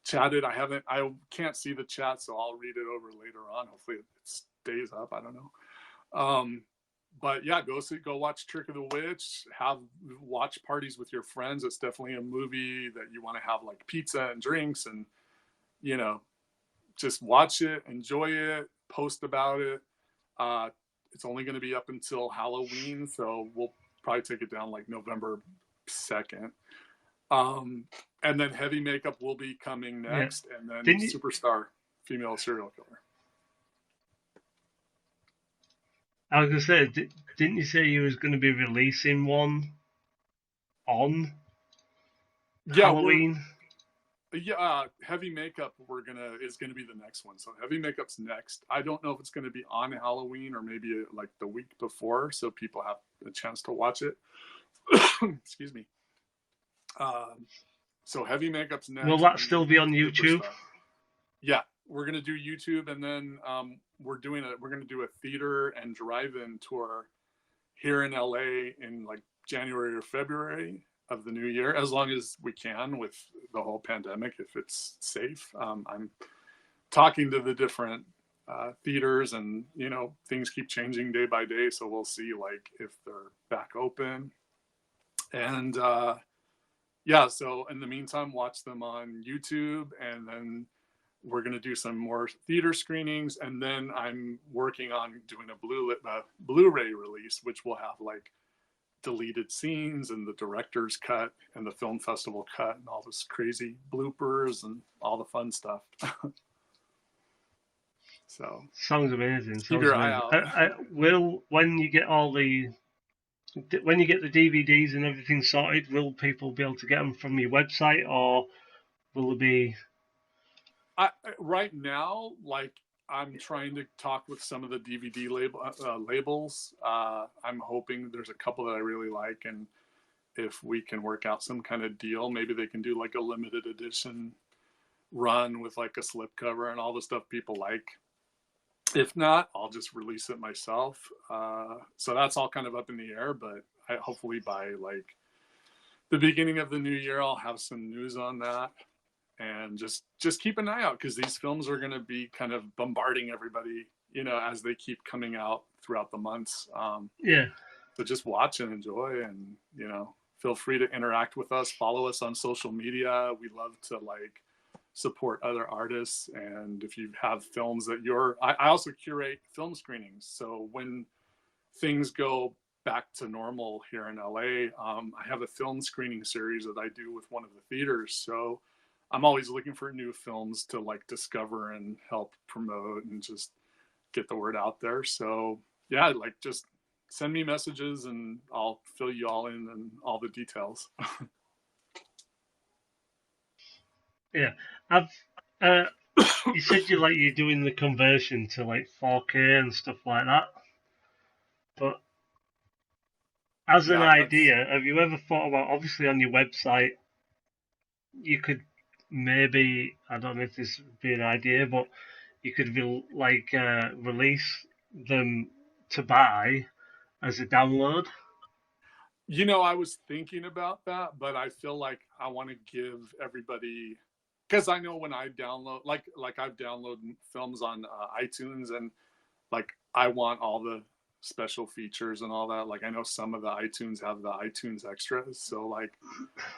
chatted. I can't see the chat, so I'll read it over later on. Hopefully it stays up. I don't know. But yeah, go watch Trick of the Witch. Have watch parties with your friends. It's definitely a movie that you want to have like pizza and drinks, and just watch it, enjoy it, post about it. It's only going to be up until Halloween, so we'll probably take it down like November 2nd. And then Heavy Makeup will be coming next, yeah. And then Superstar, Female Serial Killer. I was going to say, didn't you say you was going to be releasing one on Halloween? Yeah, Heavy Makeup is gonna be the next one. So Heavy Makeup's next. I don't know if it's gonna be on Halloween or maybe like the week before, so people have a chance to watch it. Excuse me. So Heavy Makeup's next. Will that still be on YouTube? Yeah, we're gonna do YouTube, and then we're gonna do a theater and drive-in tour here in LA in like January or February of the new year, as long as we can with the whole pandemic, if it's safe. I'm talking to the different theaters, and things keep changing day by day, so we'll see like if they're back open. And yeah, so in the meantime, watch them on YouTube, and then we're going to do some more theater screenings, and then I'm working on doing a Blu-ray release, which will have like deleted scenes and the director's cut and the film festival cut and all this crazy bloopers and all the fun stuff. So sounds amazing. Keep your eye out. When you get the DVDs and everything sorted, will people be able to get them from your website, or will it be? Right now, like I'm trying to talk with some of the DVD labels. I'm hoping there's a couple that I really like, and if we can work out some kind of deal, maybe they can do like a limited edition run with like a slipcover and all the stuff people like. If not, I'll just release it myself. So that's all kind of up in the air, but hopefully by like the beginning of the new year, I'll have some news on that. And just keep an eye out, because these films are going to be kind of bombarding everybody, as they keep coming out throughout the months. Yeah. So just watch and enjoy, and, feel free to interact with us. Follow us on social media. We love to like support other artists. And if you have films that I also curate film screenings. So when things go back to normal here in LA, I have a film screening series that I do with one of the theaters. So I'm always looking for new films to like discover and help promote and just get the word out there. So yeah, like just send me messages and I'll fill you all in and all the details. Yeah, you said you're doing the conversion to like 4K and stuff like that, but as an idea, have you ever thought about, obviously on your website, you could maybe, I don't know if this would be an idea, but you could release them to buy as a download? I was thinking about that, but I feel like I want to give everybody, because I know when I download, like I've downloaded films on iTunes, and like I want all the special features and all that. Like I know some of the iTunes have the iTunes extras, so like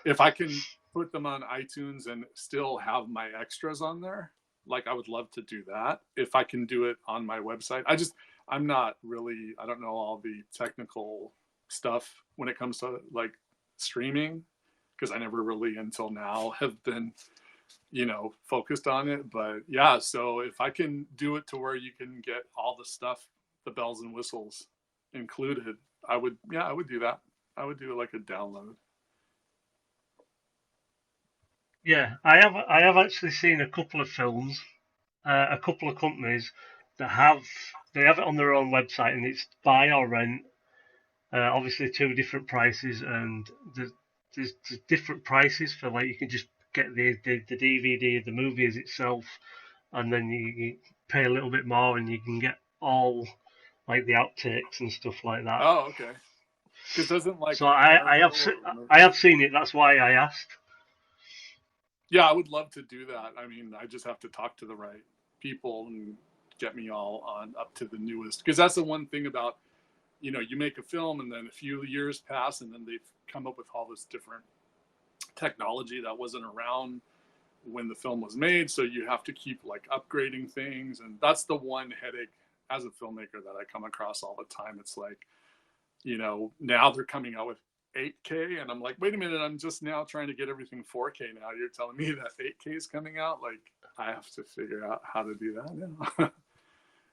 if I can put them on iTunes and still have my extras on there, like I would love to do that. If I can do it on my website, I don't know all the technical stuff when it comes to like streaming, because I never really until now have been focused on it. But yeah, so if I can do it to where you can get all the stuff, the bells and whistles included, I would do that. I would do like a download. Yeah, I have actually seen a couple of films, a couple of companies that have it on their own website, and it's buy or rent. Obviously, two different prices, and there's different prices for, like, you can just get the DVD of the movie as itself, and then you pay a little bit more, and you can get all like the outtakes and stuff like that. Oh, okay. Because doesn't like So I have seen it. That's why I asked. Yeah, I would love to do that. I mean, I just have to talk to the right people and get me all on up to the newest. Because that's the one thing about, you make a film and then a few years pass and then they've come up with all this different technology that wasn't around when the film was made. So you have to keep like upgrading things. And that's the one headache as a filmmaker that I come across all the time. It's like, now they're coming out with 8K, and I'm like, wait a minute, I'm just now trying to get everything 4K now. You're telling me that 8K is coming out? Like, I have to figure out how to do that now.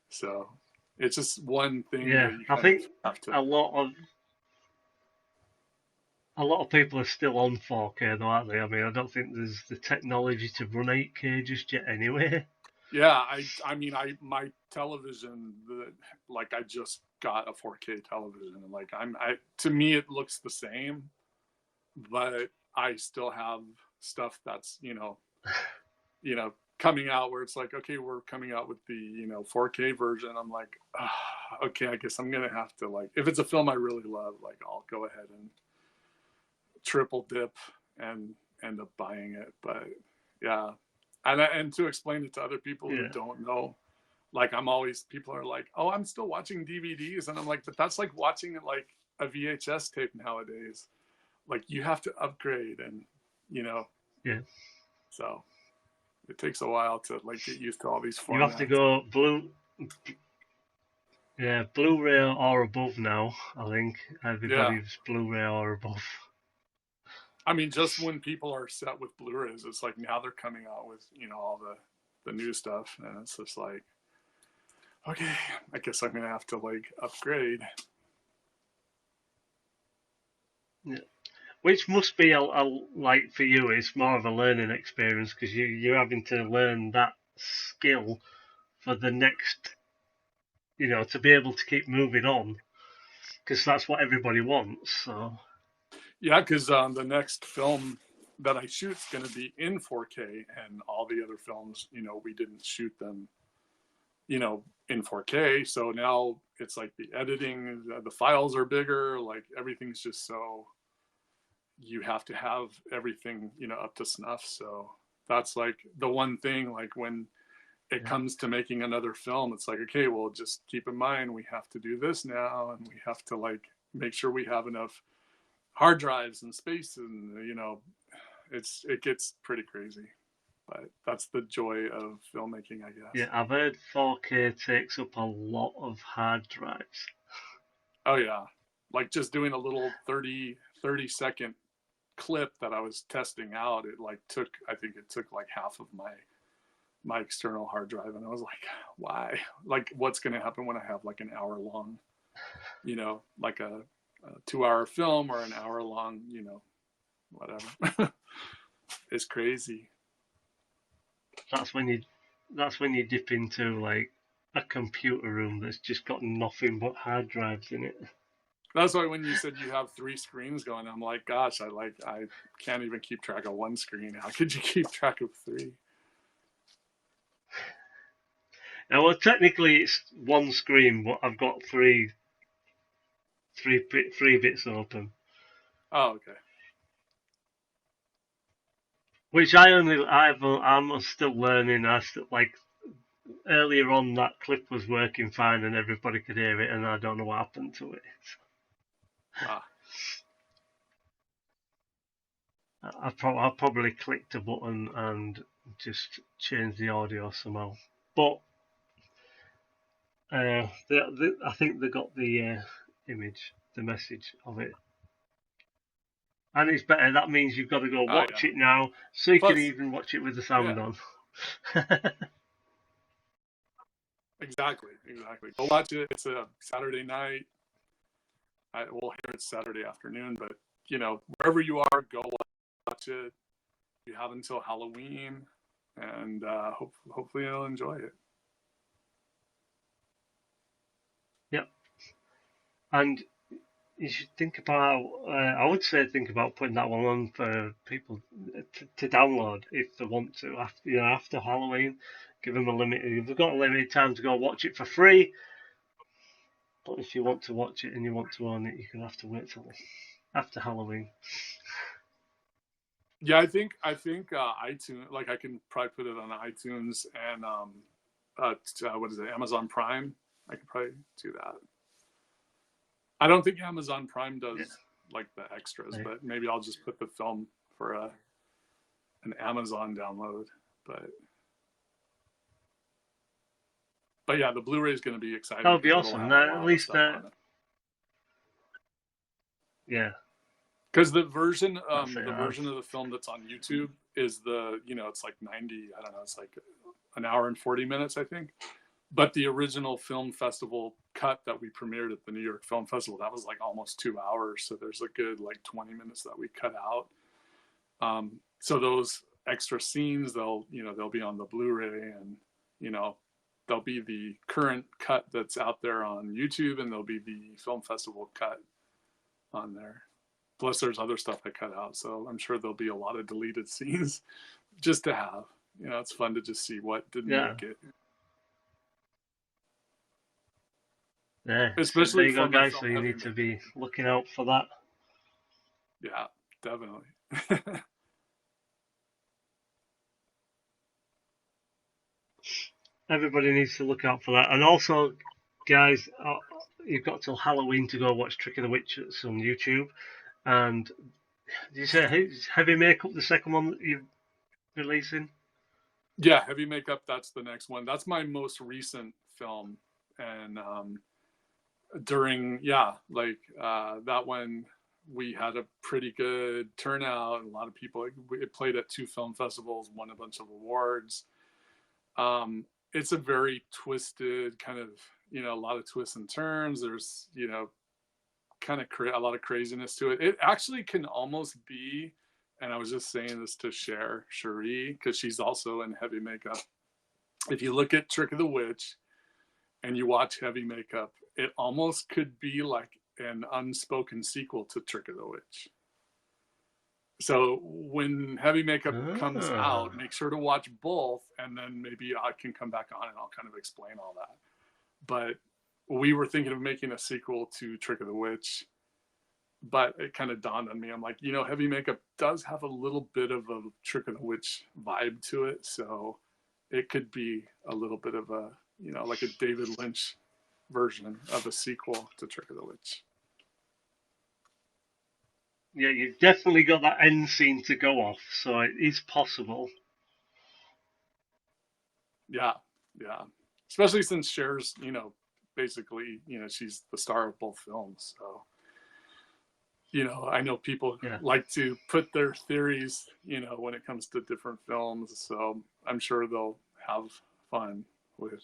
So it's just one thing. Yeah, I think a lot of people are still on 4K though, aren't they? I mean, I don't think there's the technology to run 8K just yet anyway. Yeah, I mean, my television, like I just got a 4K television, and like to me it looks the same, but I still have stuff that's coming out where it's like, okay, we're coming out with the 4K version. I'm like, okay, I guess I'm gonna have to, like, if it's a film I really love, like I'll go ahead and triple dip and end up buying it. But yeah. And to explain it to other people who don't know, like people are like, oh, I'm still watching DVDs. And I'm like, but that's like watching it like a VHS tape nowadays. Like you have to upgrade and, Yeah. So it takes a while to like get used to all these formats. You have to go Blu-ray or above now, I think. Everybody's Blu-ray or above. I mean, just when people are set with Blu-rays, it's like now they're coming out with, all the new stuff. And it's just like, okay, I guess I'm going to have to like upgrade. Yeah. Which must be like for you, it's more of a learning experience because you're having to learn that skill for the next, to be able to keep moving on, because that's what everybody wants. So Yeah, because the next film that I shoot is going to be in 4K, and all the other films, we didn't shoot them, in 4K. So now it's like the editing, the files are bigger, like everything's just so, you have to have everything, up to snuff. So that's like the one thing, like when it comes to making another film, it's like, okay, well, just keep in mind, we have to do this now, and we have to like make sure we have enough hard drives and space, and it gets pretty crazy, but that's the joy of filmmaking, I guess. yeah, I've heard 4K takes up a lot of hard drives. Oh yeah, like just doing a little 30 second clip that I was testing out, I think it took like half of my external hard drive, and I was like, why? Like, what's going to happen when I have like an hour long, like a 2-hour film, or an hour long, whatever. It's crazy. That's when you dip into like a computer room that's just got nothing but hard drives in it. That's why when you said you have 3 screens going, I'm like, gosh, I can't even keep track of one screen. How could you keep track of 3? Now, well, technically it's one screen, but I've got three bits open. Oh, okay. Which I'm still learning. I still like earlier on that clip was working fine and everybody could hear it, and I don't know what happened to it. Ah. I probably clicked a button and just changed the audio somehow. But I think they got the image, the message of it. And it's better. That means you've got to go Oh, watch yeah. it now, so you can Plus, even watch it with the sound yeah, on. exactly. Go watch it. It's a Saturday night. Well, here it's Saturday afternoon, but wherever you are, go watch it. You have until Halloween, and hopefully you'll enjoy it. Yep. And you should think about. I would say think about putting that one on for people to download if they want to after Halloween. Give them a limit. If they've got a limited time to go watch it for free. But if you want to watch it and you want to own it, you're gonna have to wait till after Halloween. Yeah, I think iTunes, like I can probably put it on iTunes and what is it, Amazon Prime. I could probably do that. I don't think Amazon Prime does like the extras, but maybe I'll just put the film for an Amazon download. But yeah, the Blu-ray is going to be exciting. That would be because it'll awesome. have a At lot of least stuff on it. Yeah. Because the version of the film that's on YouTube is it's like 90, I don't know, it's like an hour and 40 minutes, I think. But the original film festival cut that we premiered at the New York Film Festival, that was like almost 2 hours. So there's a good like 20 minutes that we cut out. So those extra scenes, they'll be on the Blu-ray, and there'll be the current cut that's out there on YouTube, and there'll be the film festival cut on there. Plus there's other stuff I cut out. So I'm sure there'll be a lot of deleted scenes just to have. It's fun to just see what didn't make it. Yeah, especially there you go, from guys. So you need to be looking out for that. Yeah, definitely. Everybody needs to look out for that. And also, guys, you've got till Halloween to go watch Trick of the Witches on YouTube. And did you say Heavy Makeup, the second one that you're releasing? Yeah, Heavy Makeup, that's the next one. That's my most recent film. And during, that one, we had a pretty good turnout. A lot of people, it played at 2 film festivals, won a bunch of awards. It's a very twisted kind of, a lot of twists and turns. There's, kind of a lot of craziness to it. It actually can almost be, and I was just saying this to Cherie, because she's also in Heavy Makeup. if you look at Trick of the Witch and you watch Heavy Makeup, it almost could be like an unspoken sequel to Trick of the Witch. So when Heavy Makeup comes out, make sure to watch both, and then maybe I can come back on and I'll kind of explain all that. But we were thinking of making a sequel to Trick of the Witch, but it kind of dawned on me. I'm like, Heavy Makeup does have a little bit of a Trick of the Witch vibe to it, so it could be a little bit of a, like a David Lynch version of a sequel to Trick of the Witch. Yeah, you've definitely got that end scene to go off, so it is possible. Yeah. Especially since Cher's, basically, she's the star of both films. So, I know people like to put their theories, when it comes to different films. So I'm sure they'll have fun with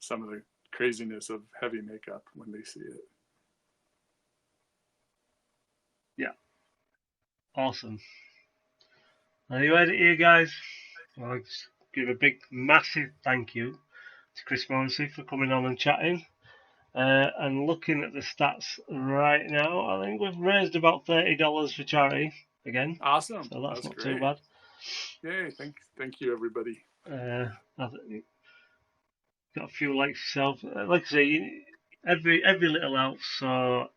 some of the craziness of Heavy Makeup when they see it. Yeah. Awesome. Anyway, here, guys, I'll just give a big, massive thank you to Chris Morrissey for coming on and chatting. And looking at the stats right now, I think we've raised about $30 for charity again. Awesome. So that's not great. too bad. Yay! Thank you, everybody. Got a few likes yourself. Like I say, every little helps. So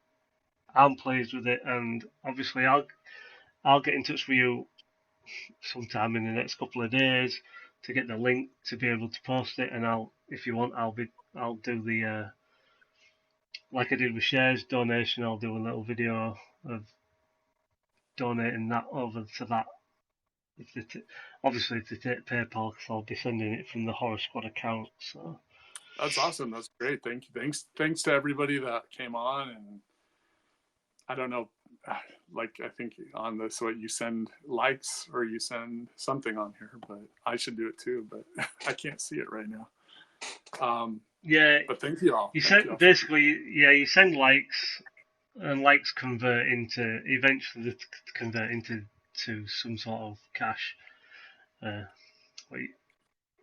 I'm pleased with it, and obviously I'll get in touch with you sometime in the next couple of days to get the link to be able to post it, and if you want, I'll do the like I did with Cher's donation. I'll do a little video of donating that over to that. Obviously, if they take PayPal, because I'll be sending it from the Horror Squad account. So that's awesome. That's great. Thank you. Thanks to everybody that came on. And I don't know, like I think on this, what you send likes or you send something on here, but I should do it too. But I can't see it right now. Yeah, but thank you all. You send likes, and likes eventually convert into some sort of cash. Let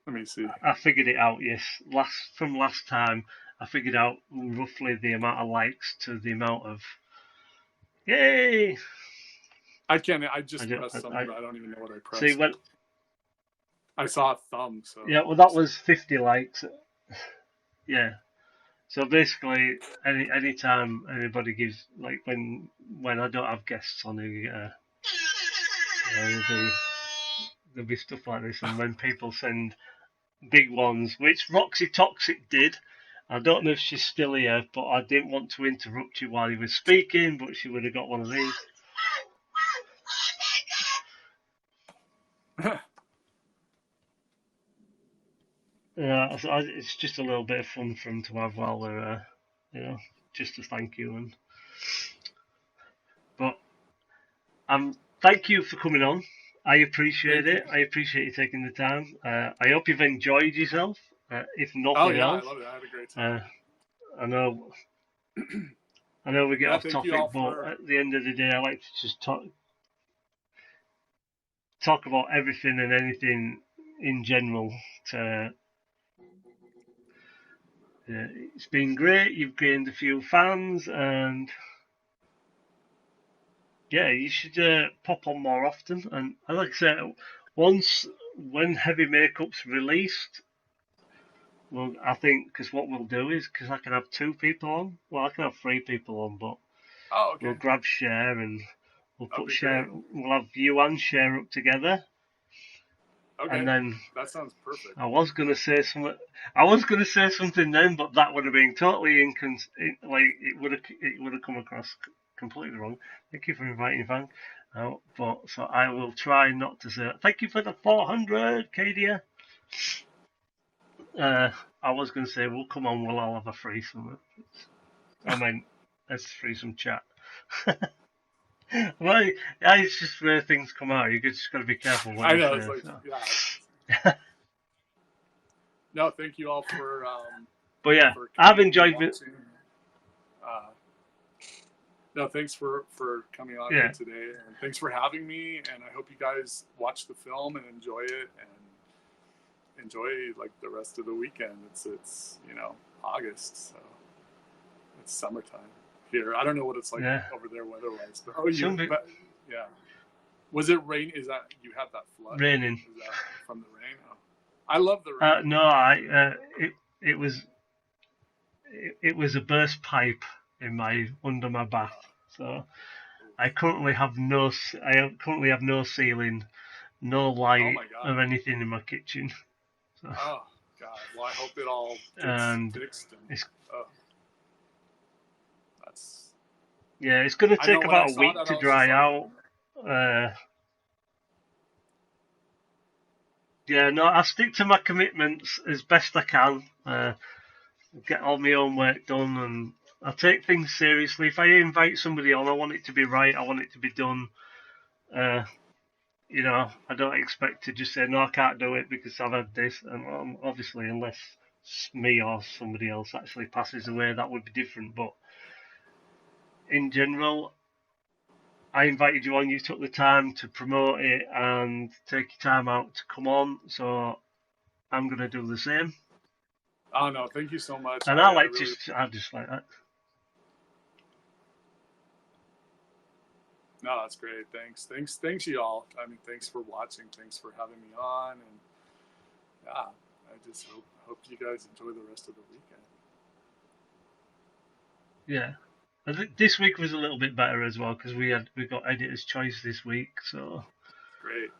me see. I figured it out. Yes, last time, I figured out roughly the amount of likes to the amount of yay. I can't. I just pressed something. I don't even know what I pressed. See, I saw a thumb. So yeah, well, that was 50 likes. Yeah. So basically, any time anybody gives, like when I don't have guests on, there'll be stuff like this, and when people send big ones, which Roxy Toxic did. I don't know if she's still here, but I didn't want to interrupt you while you were speaking, but she would have got one of these. Yeah, so it's just a little bit of fun for them to have while we're, just to thank you. But thank you for coming on. I appreciate it. I appreciate you taking the time. I hope you've enjoyed yourself. If nothing else, I love it. I had a great time. I know we get off topic, but at the end of the day, I like to just talk about everything and anything in general. It's been great. You've gained a few fans, and yeah, you should pop on more often. And like I said, when Heavy Makeup's released, well, I think because what we'll do is because I can have 2 people on. Well, I can have 3 people on, but we'll grab Cher and we'll put Cher. We'll have you and Cher up together. Okay. And then that sounds perfect. I was gonna say something then, but that would have been totally it would have come across completely wrong. Thank you for inviting, Frank. But so I will try not to say that. Thank you for the 400, Kadia. I was gonna say, well, come on, we'll all have a threesome. I mean, let's threesome chat. Well, yeah, it's just where things come out. You just got to be careful what you say. It's like, yeah. No, thank you all for. But yeah, I've enjoyed it. No, thanks for coming on here today, and thanks for having me. And I hope you guys watch the film and enjoy it. enjoy like the rest of the weekend. It's August, so it's summertime here. I don't know what it's like over there weather-wise, but yeah. Was it rain? Is that you had that flood? Raining. Is that from the rain? Oh. I love the rain. No, it was a burst pipe under my bath, so I currently have no ceiling, no light or anything in my kitchen. So. Oh God! Well, I hope it all gets fixed. It's going to take about a week to dry out. I stick to my commitments as best I can. Get all my own work done, and I take things seriously. If I invite somebody on, I want it to be right. I want it to be done. I don't expect to just say, no, I can't do it because I've had this. And obviously, unless me or somebody else actually passes away, that would be different. But in general, I invited you on. You took the time to promote it and take your time out to come on. So I'm going to do the same. Oh, no, thank you so much. And I just like that. No, that's great. Thanks you all. I mean, thanks for watching. Thanks for having me on. And yeah, I just hope you guys enjoy the rest of the weekend. Yeah. I think this week was a little bit better as well because we got editor's choice this week, so great.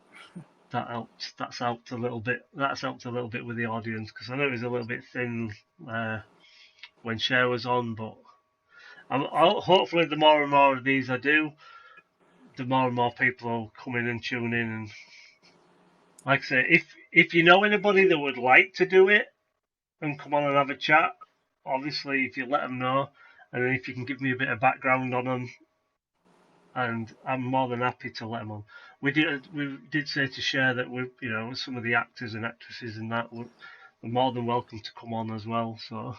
That helped. That's helped a little bit. That's helped a little bit with the audience because I know it was a little bit thin when Cher was on, but hopefully the more and more of these I do, the more and more people will come in and tune in. And like I say, if you know anybody that would like to do it and come on and have a chat, obviously if you let them know, and then if you can give me a bit of background on them, and I'm more than happy to let them on. We did say to Cher that some of the actors and actresses and that were more than welcome to come on as well. So.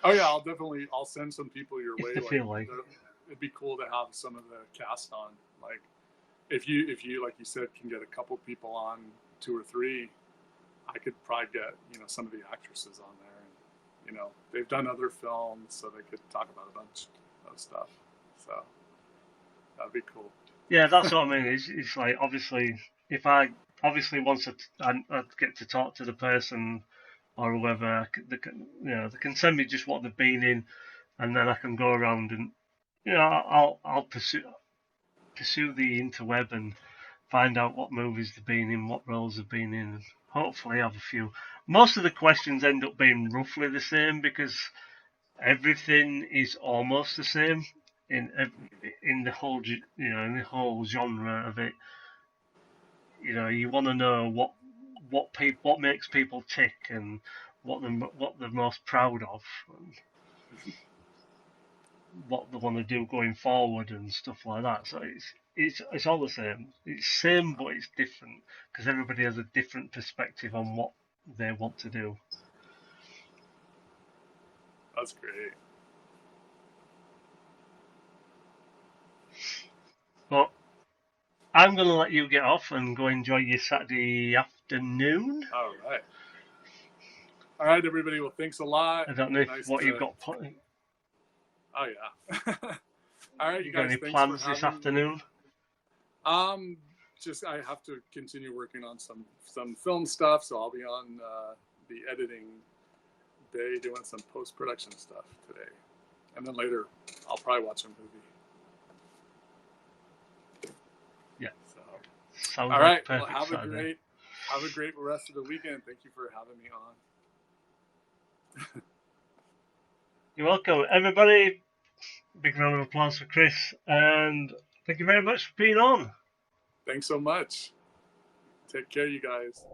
Oh yeah, I'll send some people your way. If they feel like it'd be cool to have some of the cast on. Like if you like you said can get a couple people on, 2 or 3, I could probably get some of the actresses on there, and they've done other films, so they could talk about a bunch of stuff. So that'd be cool. Yeah, that's what I mean. It's like obviously once I get to talk to the person or whoever, they can send me just what they've been in, and then I can go around and I'll pursue the interweb and find out what movies they've been in, what roles they've been in, and hopefully have a few. Most of the questions end up being roughly the same because everything is almost the same in the whole genre of it. You want to know what makes people tick and what they're most proud of, and what they want to do going forward and stuff like that. So it's all the same. It's same, but it's different because everybody has a different perspective on what they want to do. That's great. But I'm going to let you get off and go enjoy your Saturday afternoon. All right, everybody. Well, thanks a lot. I don't know what you've got. Oh yeah. All right, you got guys. Any plans this afternoon? Just I have to continue working on some film stuff, so I'll be on the editing bay doing some post-production stuff today, and then later I'll probably watch a movie. Yeah. So. All right. Well, have a great rest of the weekend. Thank you for having me on. You're welcome, everybody. Big round of applause for Chris, and thank you very much for being on. Thanks so much. Take care, you guys.